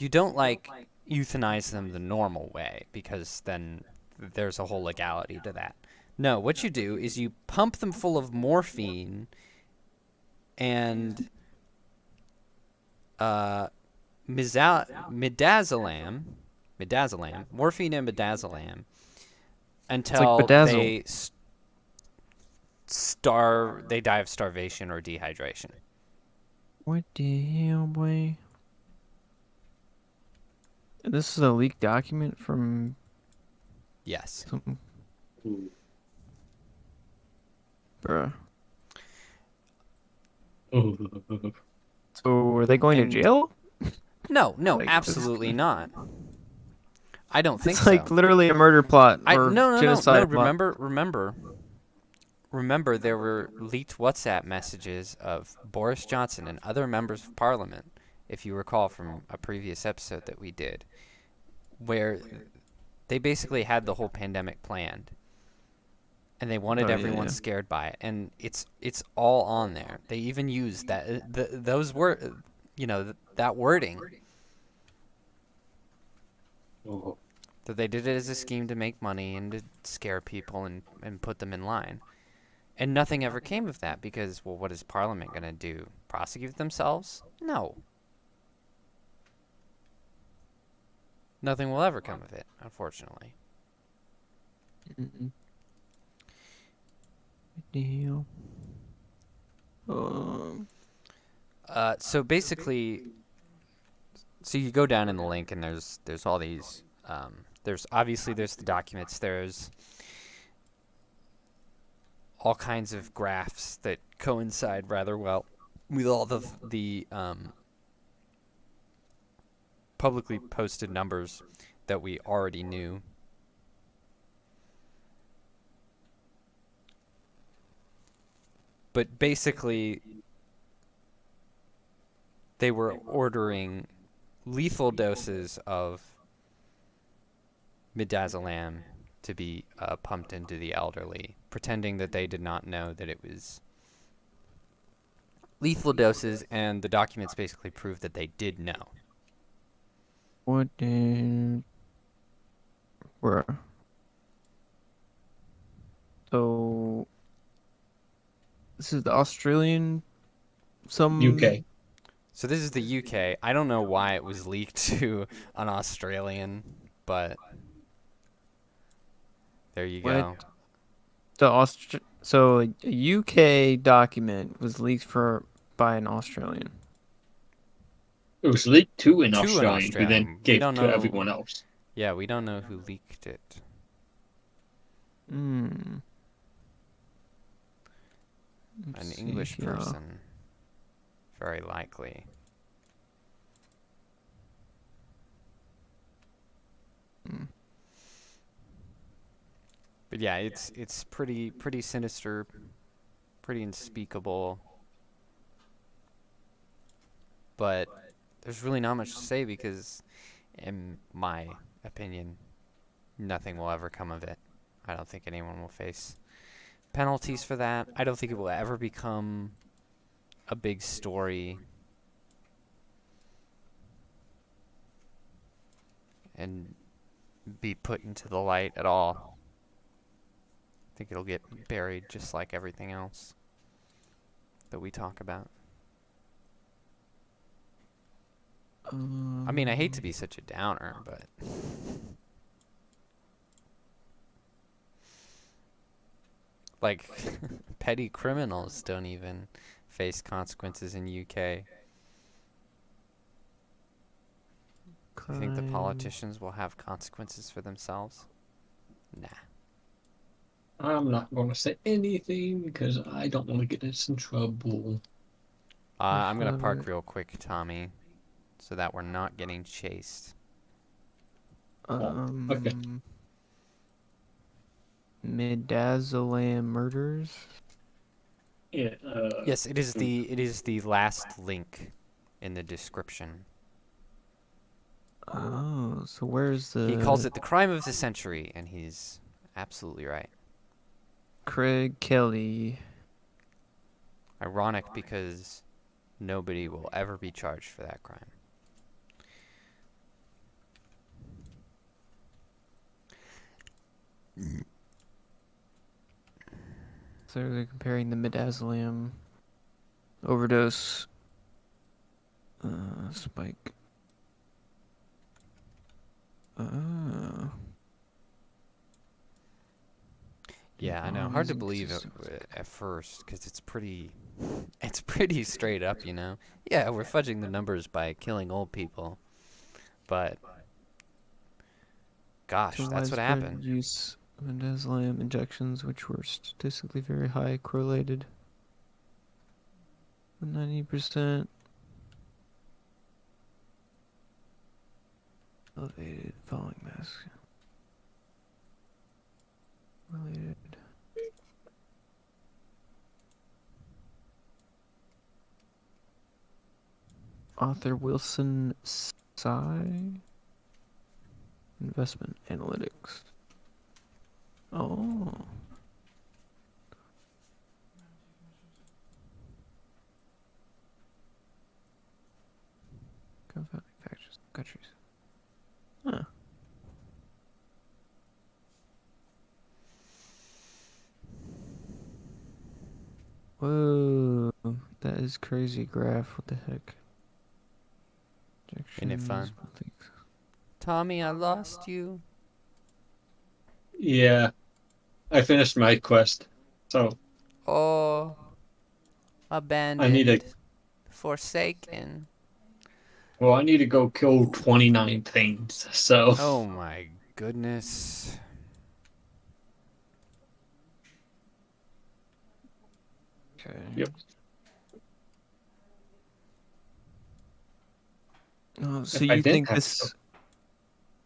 don't like euthanize them the normal way because then there's a whole legality to that. No, what you do is you pump them full of morphine and midazolam, morphine and midazolam, until bedazzle. they they die of starvation or dehydration. What the hell, boy? And this is a leaked document from Yes. something, Ooh. bruh. Ooh. So are they going to And jail? no, Like, this- absolutely not. I don't think It's like so. literally a murder plot or No. genocide plot. Remember, there were leaked WhatsApp messages of Boris Johnson and other members of Parliament, if you recall from a previous episode that we did, where they basically had the whole pandemic planned, and they wanted Oh, yeah, everyone yeah. scared by it, and it's all on there. They even used those were, that wording. Oh. That they did it as a scheme to make money and to scare people and put them in line. And nothing ever came of that because, well, what is Parliament going to do? Prosecute themselves? No. Nothing will ever come of it, unfortunately. Mm-mm. Deal. So basically, so you go down in the link and there's all these, there's the documents, there's all kinds of graphs that coincide rather well with all the publicly posted numbers that we already knew. But basically, they were ordering lethal doses of midazolam to be pumped into the elderly, pretending that they did not know that it was lethal doses, and the documents basically prove that they did know. What the... Bruh. So... This is the Australian... UK. So this is the UK. I don't know why it was leaked to an Australian, but there you go. What? So a UK document was leaked by an Australian. It was leaked to an To an Australian who then Australian. We gave don't to know. everyone else. Yeah, we don't know who leaked it. Hmm. An English person. Very likely. But yeah, it's pretty sinister, pretty unspeakable. But there's really not much to say because, in my opinion, nothing will ever come of it. I don't think anyone will face penalties for that. I don't think it will ever become a big story. And be put into the light at all. I think it'll get buried just like everything else that we talk about. I mean, I hate to be such a downer, but like petty criminals don't even face consequences in UK. Do you think the politicians will have consequences for themselves? Nah. I'm not going to say anything because I don't want to get us in trouble. I'm going to park real quick, Tommy, so that we're not getting chased. Okay. Midazolam murders. Yeah. Yes, it is the last link in the description. Oh, so where's the... He calls it the crime of the century, and he's absolutely right. Craig Kelly. Ironic because nobody will ever be charged for that crime. So they're comparing the midazolam overdose spike. Yeah, I know. Oh, Hard to using believe systems. at first because it's pretty straight up, you know. Yeah, we're fudging the numbers by killing old people, but To gosh, that's what widespread happened. use of midazolam injections, which were statistically very high, correlated with 90% elevated following mask related. Author Wilson Tsai. Investment analytics. Oh. Confounding factors. Countries. Huh. Whoa. That is crazy graph. What the heck? Isn't it fun? Injections, Tommy, I lost you. Yeah, I finished my quest, so Oh, I need to. abandoned, forsaken. Well, I need to go kill 29 things. So Oh my goodness. Okay. Yep. Oh, so if I you didn't think have this?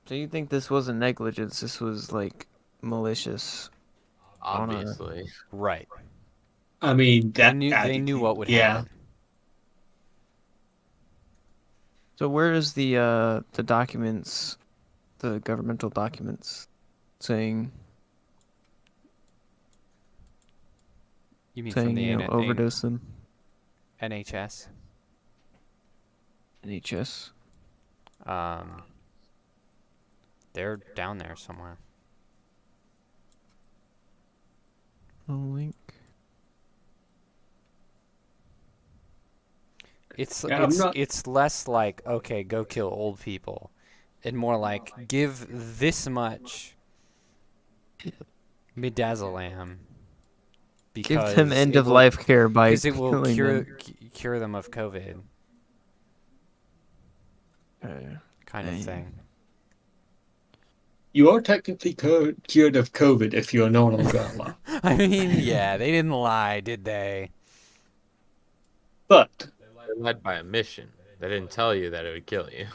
So you think this wasn't negligence? This was like malicious on a. Obviously. Right. I mean They that knew they knew what would yeah. happen. So where is the documents, the governmental documents, saying You mean from the overdose them? NHS? NHS. Um, they're down there somewhere. No link. Yeah, I'm not. It's less like, okay, go kill old people, and more like give this much midazolam Give them because end it of will life care by because it will killing them. cure them of COVID, kind of Dang. thing. You are technically cured of COVID if you are no longer alive. I mean, yeah, they didn't lie, did they? But They're led by a mission. They didn't tell you that it would kill you.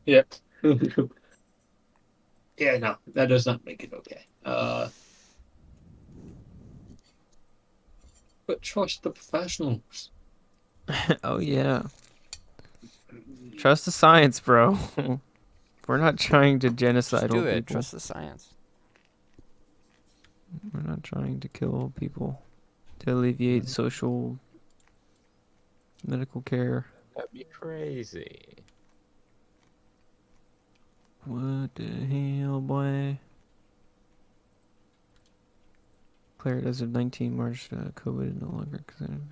yeah, yeah, no, that does not make it okay. But trust the professionals. Oh yeah. Trust the science, bro. We're not trying to genocide Just do old it. people. Trust the science. We're not trying to kill old people to alleviate social medical care. That'd be crazy. What the hell, boy? Declared as of 19 March, COVID is no longer considered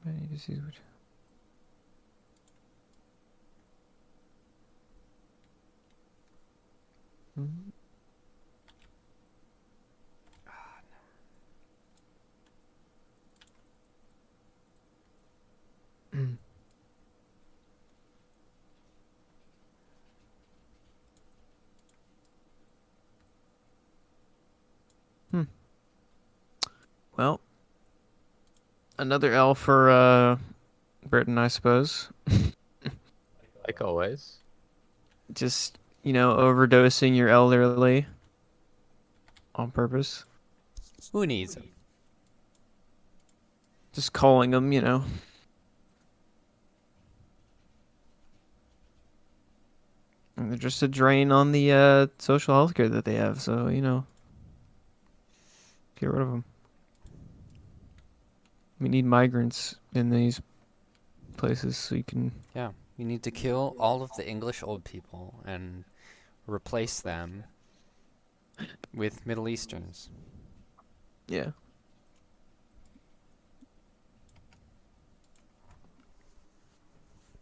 many disease which. Well, another L for Britain, I suppose. Like always. Just, overdosing your elderly on purpose. Who needs them? Just calling them, And they're just a drain on the social health care that they have. So, get rid of them. We need migrants in these places so you can. Yeah, you need to kill all of the English old people and replace them with Middle Easterns. Yeah.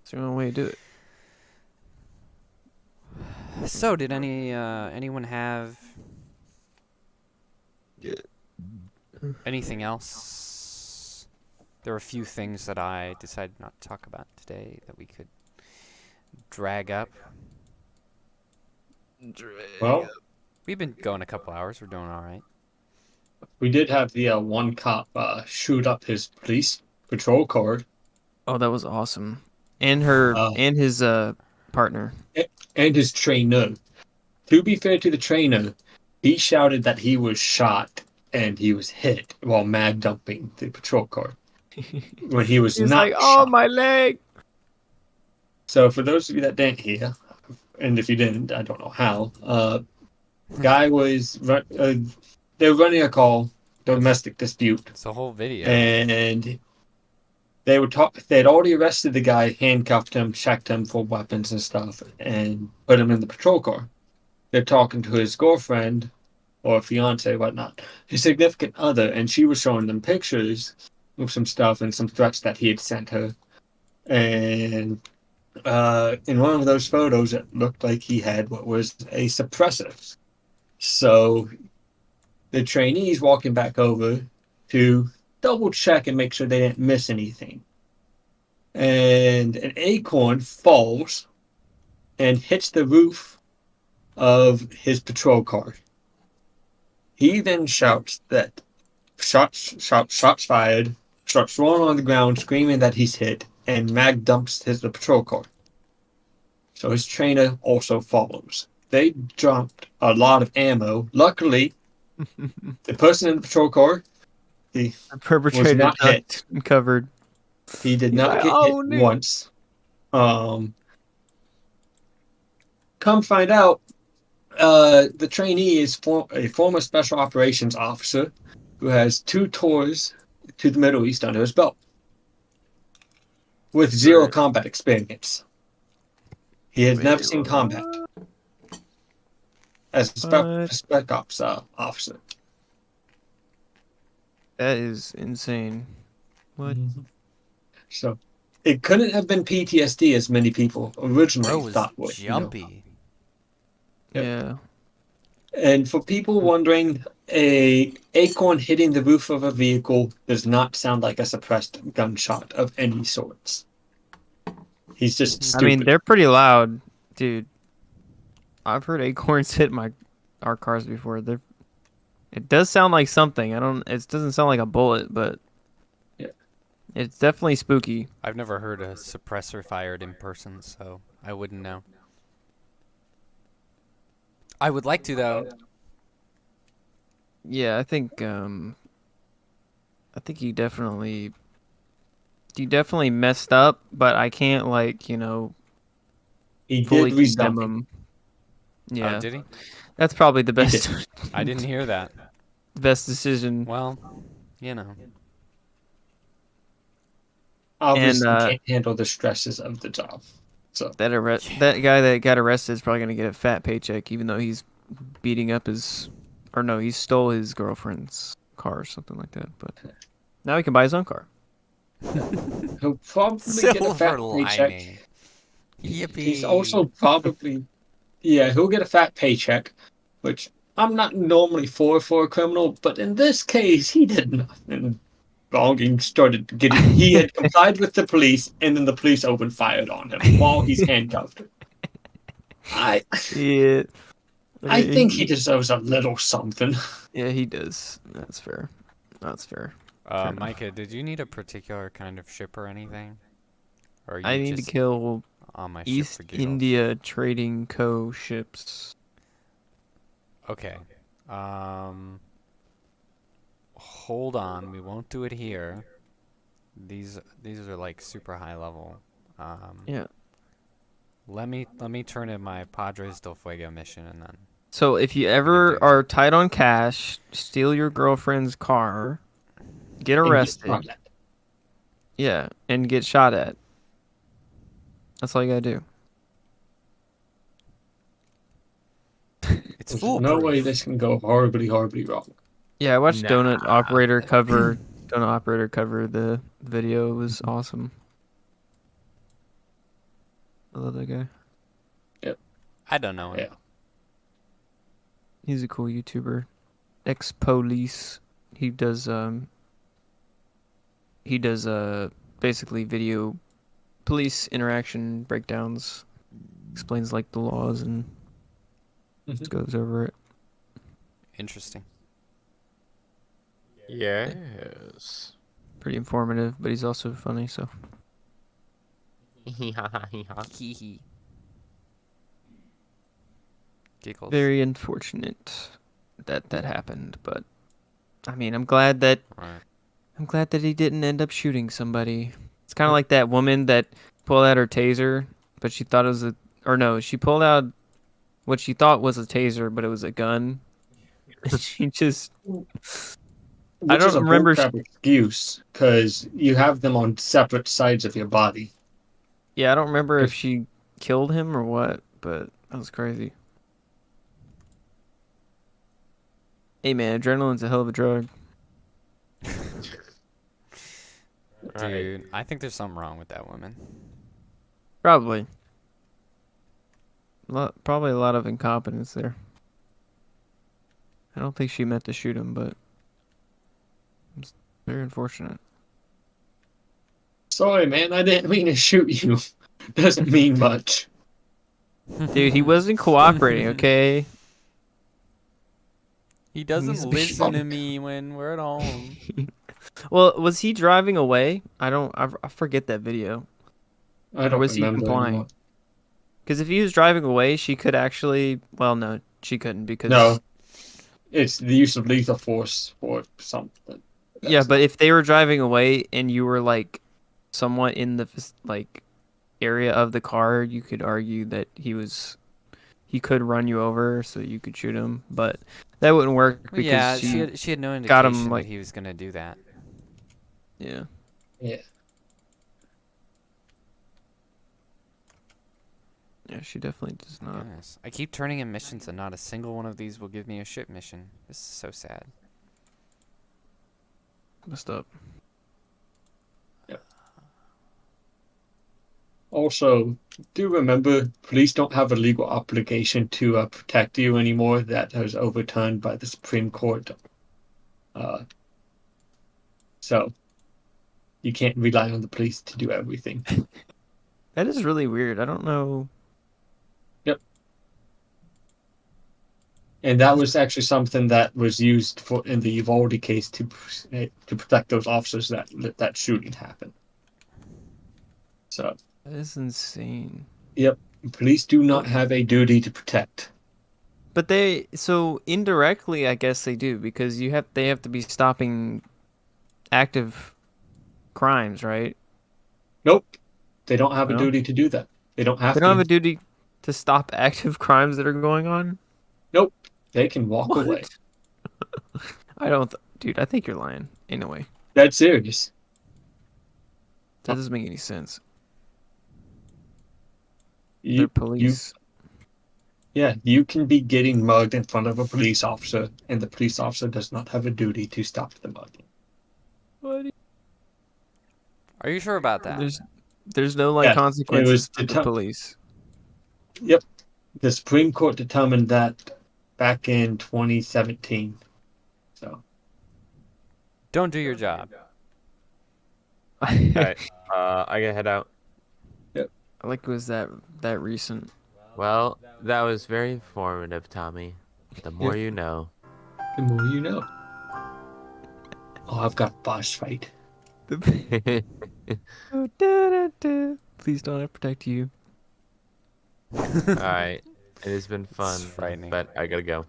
It's the only way to do it. So, did anyone have anything else? There were a few things that I decided not to talk about today that we could drag up. Well, We've been going a couple hours. We're doing all right. we did have the one cop shoot up his police patrol car, Oh, that was awesome. And uh, and his partner. and his trainer. To be fair to the trainer, he shouted that he was shot and he was hit while mag dumping the patrol car when he was He's not like, "Oh, shot. my leg." So for those of you that didn't hear, and if you didn't, I don't know how. Guy was they were running a call, domestic dispute, It's a whole video. and they were they had already arrested the guy, handcuffed him, checked him for weapons and stuff, and put him in the patrol car. They're talking to his girlfriend or fiance, whatnot, his significant other, and she was showing them pictures of some stuff and some threats that he had sent her. And in one of those photos, it looked like he had what was a suppressor. So the trainees walking back over to double check and make sure they didn't miss anything. And an acorn falls and hits the roof of his patrol car. He then shouts that shots fired, starts rolling on the ground, screaming that he's hit, and mag dumps the patrol car. So his trainer also follows. They dropped a lot of ammo. Luckily, the person in the patrol car, The perpetrator not hit. ducked and covered. he did He's not like, get "Oh, hit no." once. Come find out, the trainee is a former special operations officer who has 2 tours to the Middle East under his belt with 0 combat experience. He has never seen combat as a spec ops officer. That is insane. What? So it couldn't have been PTSD as many people originally Bro was thought would. jumpy. Yep. Yeah. And for people wondering, a acorn hitting the roof of a vehicle does not sound like a suppressed gunshot of any sorts. He's just stupid. I mean, they're pretty loud, dude. I've heard acorns hit our cars before. It does sound like something. It doesn't sound like a bullet, but yeah, it's definitely spooky. I've never heard a suppressor fired in person, so I wouldn't know. I would like to, though. Yeah, I think he definitely messed up, but I can't he fully did condemn resign. him. Yeah, Oh, did he? that's probably the best I didn't hear that. best decision. Well, you know. Obviously, And, can't handle the stresses of the job. So That guy that got arrested is probably gonna get a fat paycheck, even though he's beating up he stole his girlfriend's car or something like that. But now he can buy his own car. he'll probably get a fat Silver paycheck. lining. Yippee. He's also probably, he'll get a fat paycheck, which I'm not normally for a criminal, but in this case, he did nothing wrong. He had complied with the police, and then the police opened fire on him while he's handcuffed. Yeah. I think he deserves a little something. Yeah, he does. That's fair. That's fair. Fair enough. Micah, did you need a particular kind of ship or anything? Or are you I need to just kill on my ship East for giggles? India Trading Co. ships. Okay. Hold on. We won't do it here. These are like super high level. Yeah. Let me turn in my Padres del Fuego mission and then. So if you do ever it. are tight on cash, steal your girlfriend's car, get arrested, yeah, and get shot at. That's all you gotta do. It's There's foolproof. no way this can go horribly, horribly wrong. Yeah, I watched Nah. Donut Operator cover the video. It was awesome. I love that guy. I don't know him. Yeah. He's a cool YouTuber. Ex-police. He does basically video police interaction breakdowns. Explains like the laws and Mhm. goes over it. Interesting. Yes. Pretty informative, but he's also funny, so Hee hee. Giggles. very unfortunate that that happened, but I mean, I'm glad that Right. he didn't end up shooting somebody. It's kind of like that woman that pulled out her taser, but she thought it was she pulled out what she thought was a taser, but it was a gun. She just, I Which is don't a remember. bullcrap excuse, because you have them on separate sides of your body. Yeah, I don't remember if she killed him or what, but that was crazy. Hey man, adrenaline's a hell of a drug. Dude, I think there's something wrong with that woman. Probably. Probably a lot of incompetence there. I don't think she meant to shoot him, but it's very unfortunate. Sorry, man, I didn't mean to shoot you. Doesn't mean much. Dude, he wasn't cooperating, okay? He He's doesn't a listen to schmuck. me when we're at home. Well, was he driving away? I forget that video. I Or don't was he remember complying? anymore. Because if he was driving away, she could actually. Well, no, she couldn't because. No, it's the use of lethal force or something. Yeah, That's but not- if they were driving away and you were like somewhat in the like area of the car, you could argue that he could run you over so you could shoot him, but that wouldn't work Well, because yeah, she she had no got him, indication like- that he was gonna do that. yeah. Yeah. Yeah, she definitely does not. Goodness. I keep turning in missions and not a single one of these will give me a ship mission. This is so sad. Messed up. Also, do remember, police don't have a legal obligation to protect you anymore. That was overturned by the Supreme Court. So you can't rely on the police to do everything. That is really weird. I don't know. And that was actually something that was used for in the Uvalde case to protect those officers that let that shooting happen. So, That is insane. yep, police do not have a duty to protect. But so indirectly, I guess they do because they have to be stopping active crimes, right? Nope, they don't have a No? duty to do that. They don't have They to. don't have a duty to stop active crimes that are going on. Nope, they can walk away. I don't, dude. I think you're lying. Ain't no way. That's serious. That doesn't make any sense. They're You, police. you can be getting mugged in front of a police officer, and the police officer does not have a duty to stop the mugging. What? Are you sure about that? There's no like Yeah, consequences to the deter- police. Yep, the Supreme Court determined that back in 2017. So. Don't do your job. All right. I gotta head out. Like, was that recent? Well, that was very informative, Tommy. The more you know. The more you know. Oh, I've got a boss fight. Oh, da-da-da. Please don't I protect you. All right. It has been fun, frightening. but I gotta go.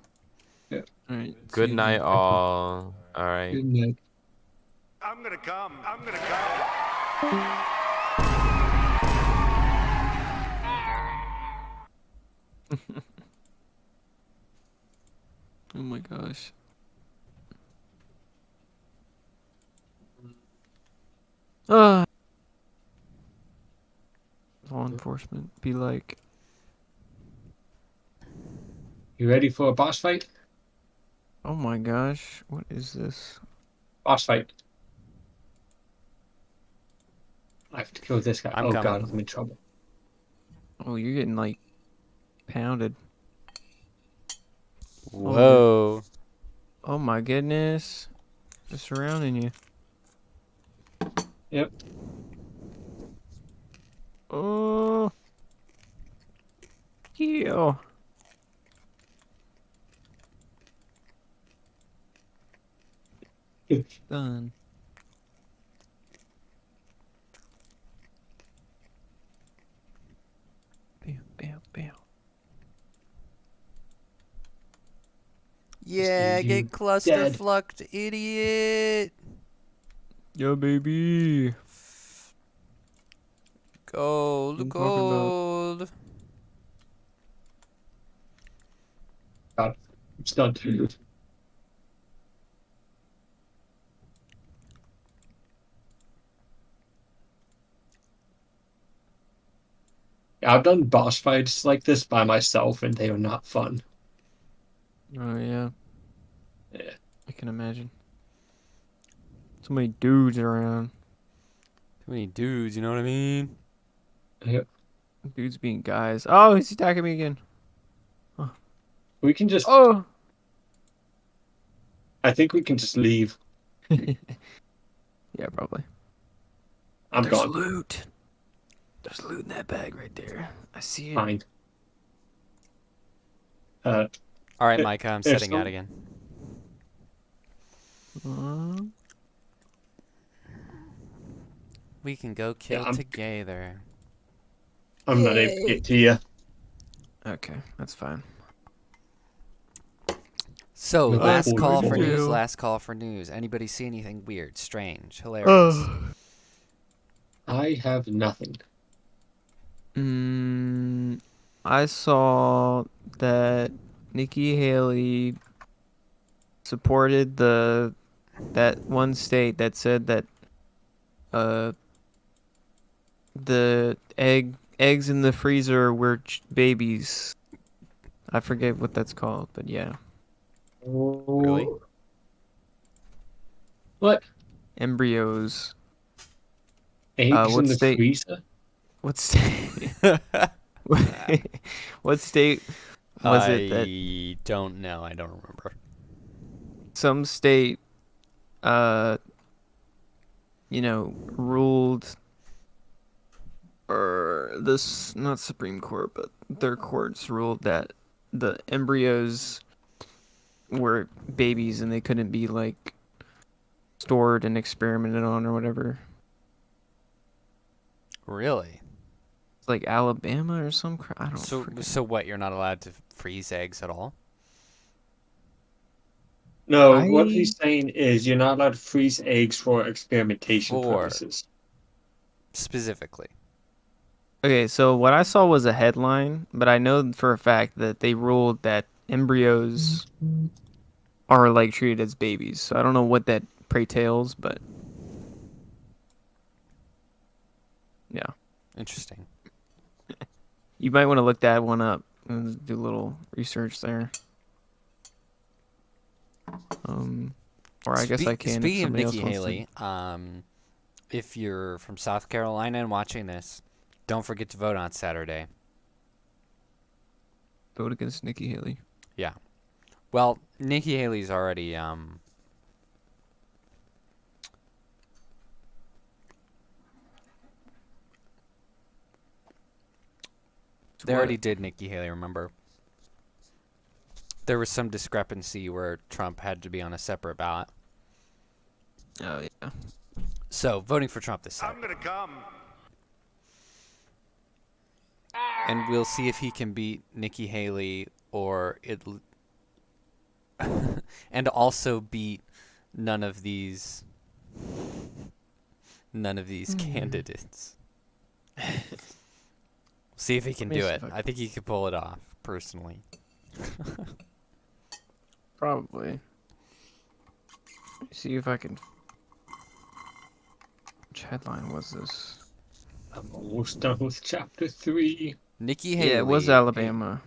All right. see Good you night, then. all. All right. Good night. I'm gonna come. I'm gonna come. Oh my gosh. Ah. Law enforcement be like, You ready for a boss fight? oh my gosh, what is this? Boss fight. I have to kill this guy. I'm God, coming. I'm in trouble. Oh, you're getting like pounded. Whoa. Oh my goodness. They're surrounding you. Yep. Oh. Yeah. Done. Bam, bam, bam. Yeah, you get cluster flucked, idiot. Yeah, baby. Gold, I'm talking about. gold. God, it's not too. Yeah, I've done boss fights like this by myself, and they are not fun. Oh, yeah. Yeah. I can imagine. So many dudes around. Too many dudes, you know what I mean? Yep. Dudes being guys. Oh, he's attacking me again. We can just. Oh! I think we can just leave. Yeah, probably. I'm There's gone. loot. There's loot in that bag right there. I see it. Fine. All right, There- Micah, I'm there's setting out some- again. We can go kill I'm- together. I'm not able to get to you. Okay, that's fine. So, With last the call full for news, review. last call for news. Anybody see anything weird, strange, hilarious? I have nothing. I saw that Nikki Haley supported that one state that said that the eggs in the freezer were babies. I forget what that's called, but yeah, Really? What? embryos. Eggs what in the state? freezer? What state? What state was it that I don't know. I don't remember. some state ruled, or this, not Supreme Court, but their courts ruled that the embryos were babies and they couldn't be like stored and experimented on or whatever. Really? It's like Alabama or some I don't So, forget. so what? You're not allowed to freeze eggs at all? No, what he's saying is you're not allowed to freeze eggs for experimentation For- purposes. Specifically. Okay, so what I saw was a headline, but I know for a fact that they ruled that embryos are like treated as babies. So I don't know what that entails, but yeah. Interesting. You might want to look that one up and do a little research there. Or I guess I can. if Speaking of somebody else Nikki wants Haley, if you're from South Carolina and watching this, don't forget to vote on Saturday. to vote against Nikki Haley. Yeah. Well, Nikki Haley's already they already did Nikki Haley, remember? There was some discrepancy where Trump had to be on a separate ballot. Oh yeah. So, voting for Trump this I'm Saturday. gonna come. And we'll see if he can beat Nikki Haley or and also beat none of these candidates. See if he can Let me do see it. if I I think he could pull it off, personally. Probably. See if I can. Which headline was this? I'm almost done with chapter 3. Nikki Haley. Yeah, it was Alabama.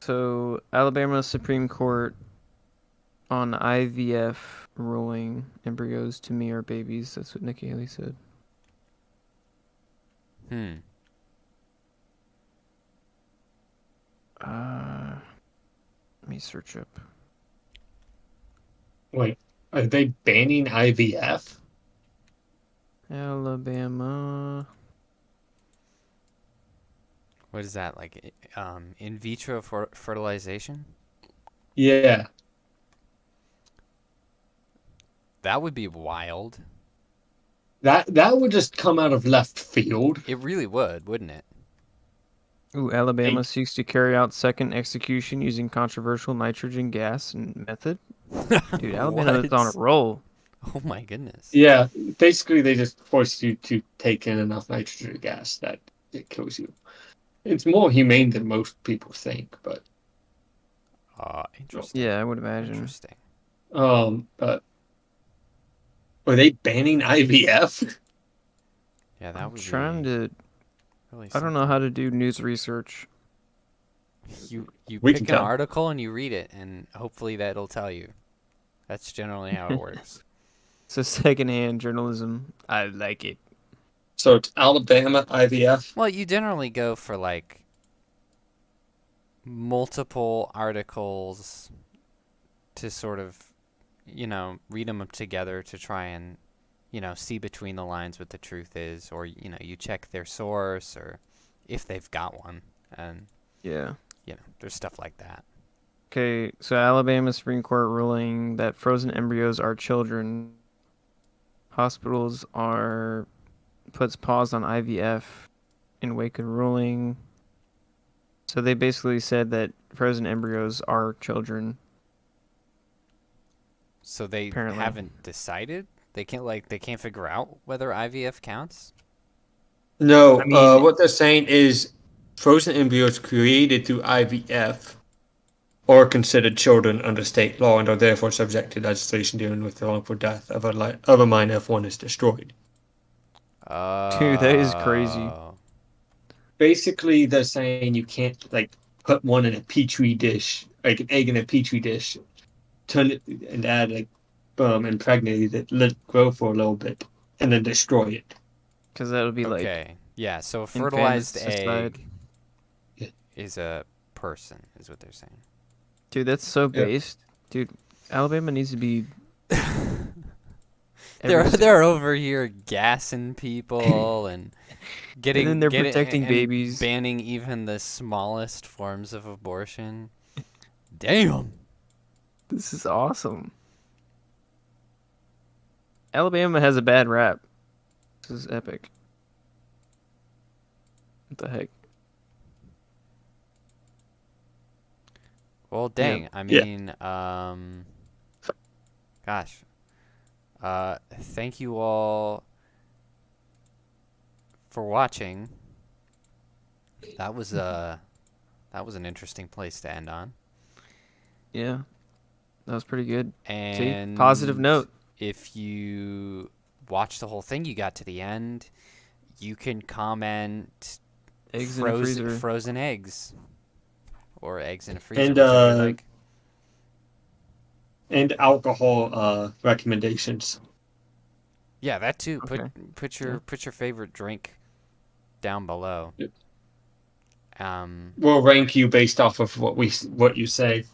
So Alabama Supreme Court on IVF ruling embryos to me are babies. That's what Nikki Haley said. search up. Wait, are they banning IVF? Alabama. What is that, like in vitro fertilization? Yeah, That would be wild. that would just come out of left field. It really would, wouldn't it? Ooh, Alabama Hey. seeks to carry out second execution using controversial nitrogen gas and method. Dude, Alabama is on a What? roll. Oh my goodness. Yeah, basically they just force you to take in enough nitrogen gas that it kills you. It's more humane than most people think, but Interesting. Yeah, I would imagine. Interesting. but are they banning IVF? Yeah, that I'm would trying be to. really I don't know how to do news research. You We pick can an tell. article and you read it, and hopefully that'll tell you. That's generally how it works. So secondhand journalism. I like it. So it's Alabama IVF. Well, you generally go for like multiple articles to sort of, read them together to try and, see between the lines what the truth is, or, you check their source or if they've got one. And, Yeah. there's stuff like that. Okay, so Alabama Supreme Court ruling that frozen embryos are children. Hospitals puts pause on IVF in wake of ruling. So they basically said that frozen embryos are children. So they Apparently. haven't decided? They can't figure out whether IVF counts? No, I mean- what they're saying is frozen embryos created through IVF are considered children under state law and are therefore subject to legislation dealing with the wrongful death of a minor if one is destroyed. Dude, that is crazy. Oh. Basically, they're saying you can't like put one in a petri dish, like an egg in a petri dish, turn it and add like impregnate it, let it grow for a little bit, and then destroy it. Because that would be like Okay. Yeah, so a fertilized infanticide. egg is a person, is what they're saying. Dude, that's so Yeah. based. Dude, Alabama needs to be. They're every they're over here gassing people and getting then they're getting- protecting and babies. banning even the smallest forms of abortion. Damn. This is awesome. Alabama has a bad rap. This is epic. What the heck? Well, dang. I Yeah. mean, gosh. Thank you all for watching. That was an interesting place to end on. Yeah, that was pretty good. And See, positive note. If you watch the whole thing, you got to the end, you can comment Eggs in a freezer. frozen eggs or eggs in a freezer, And whichever you like. and alcohol recommendations. Yeah, that too. Okay. Put your favorite drink down below. Yep. Um, We'll rank you based off of what you say.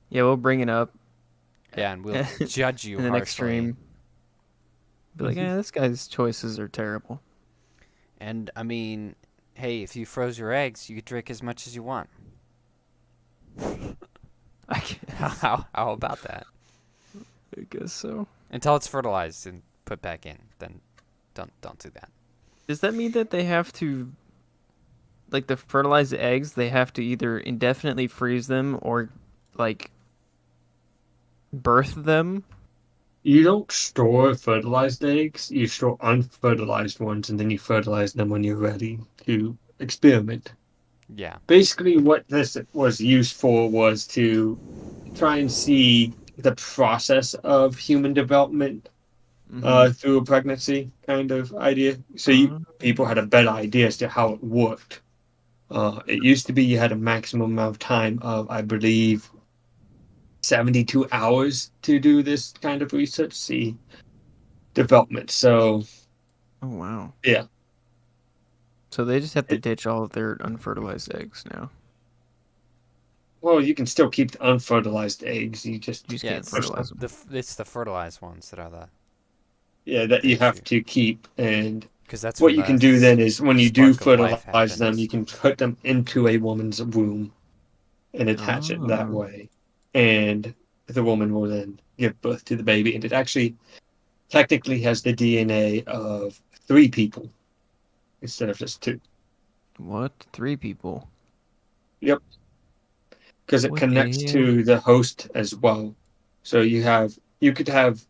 Yeah, we'll bring it up yeah, and we'll judge you in the next harshly. stream. Be like, this guy's choices are terrible. And I mean, hey, if you froze your eggs, you could drink as much as you want. I guess, How about that? I guess so. Until it's fertilized and put back in, then don't do that. Does that mean that they have to, like the fertilized eggs, they have to either indefinitely freeze them or, like, birth them? You don't store fertilized eggs. You store unfertilized ones, and then you fertilize them when you're ready to experiment. Yeah. Basically, what this was used for was to try and see the process of human development through a pregnancy kind of idea. So people had a better idea as to how it worked. It used to be you had a maximum amount of time of, I believe, 72 hours to do this kind of research, see development. So, Oh, wow. yeah. So they just have to ditch all of their unfertilized eggs now. Well, you can still keep the unfertilized eggs. You just You just Yeah, can't it's fertilize them. it's the fertilized ones that are that the you have issue. to keep. And Because that's what when you can the do then is when you do spark of life fertilize them, happens. you can put them into a woman's womb and attach it that Oh. way, and the woman will then give birth to the baby. And it actually technically has the DNA of 3 people instead of just 2. What? 3 people? Yep, because it What the connects hell? to the host as well. So you could have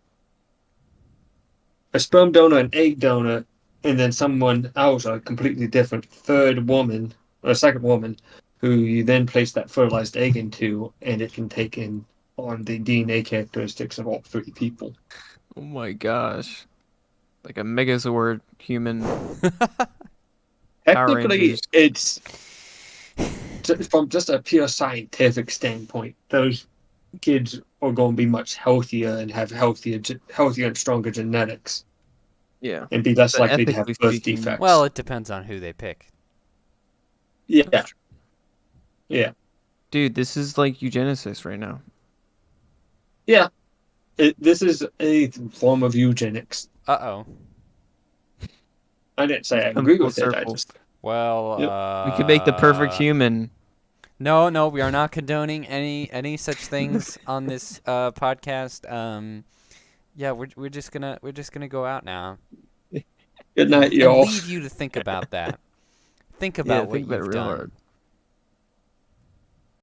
a sperm donor, an egg donor, and then someone else, a completely different third woman or a second woman, who you then place that fertilized egg into, and it can take in on the DNA characteristics of all 3 people. Oh my gosh. Like a Megazord human Power Technically, Rangers. it's from just a pure scientific standpoint. Those kids are going to be much healthier and have healthier and stronger genetics, Yeah. and be less But likely to have ethically birth speaking, defects. Well, it depends on who they pick. Yeah, That's true. yeah, Dude, this is like eugenesis right now. yeah. This is a form of eugenics. Uh-oh. I didn't say I Come agree full with it. I circle. just Well, Yep. We could make the perfect human. No, we are not condoning any such things on this podcast. Yeah, we're just gonna go out now good night, and y'all. leave you to think about that. Think Yeah, about what think about it you've real done. hard.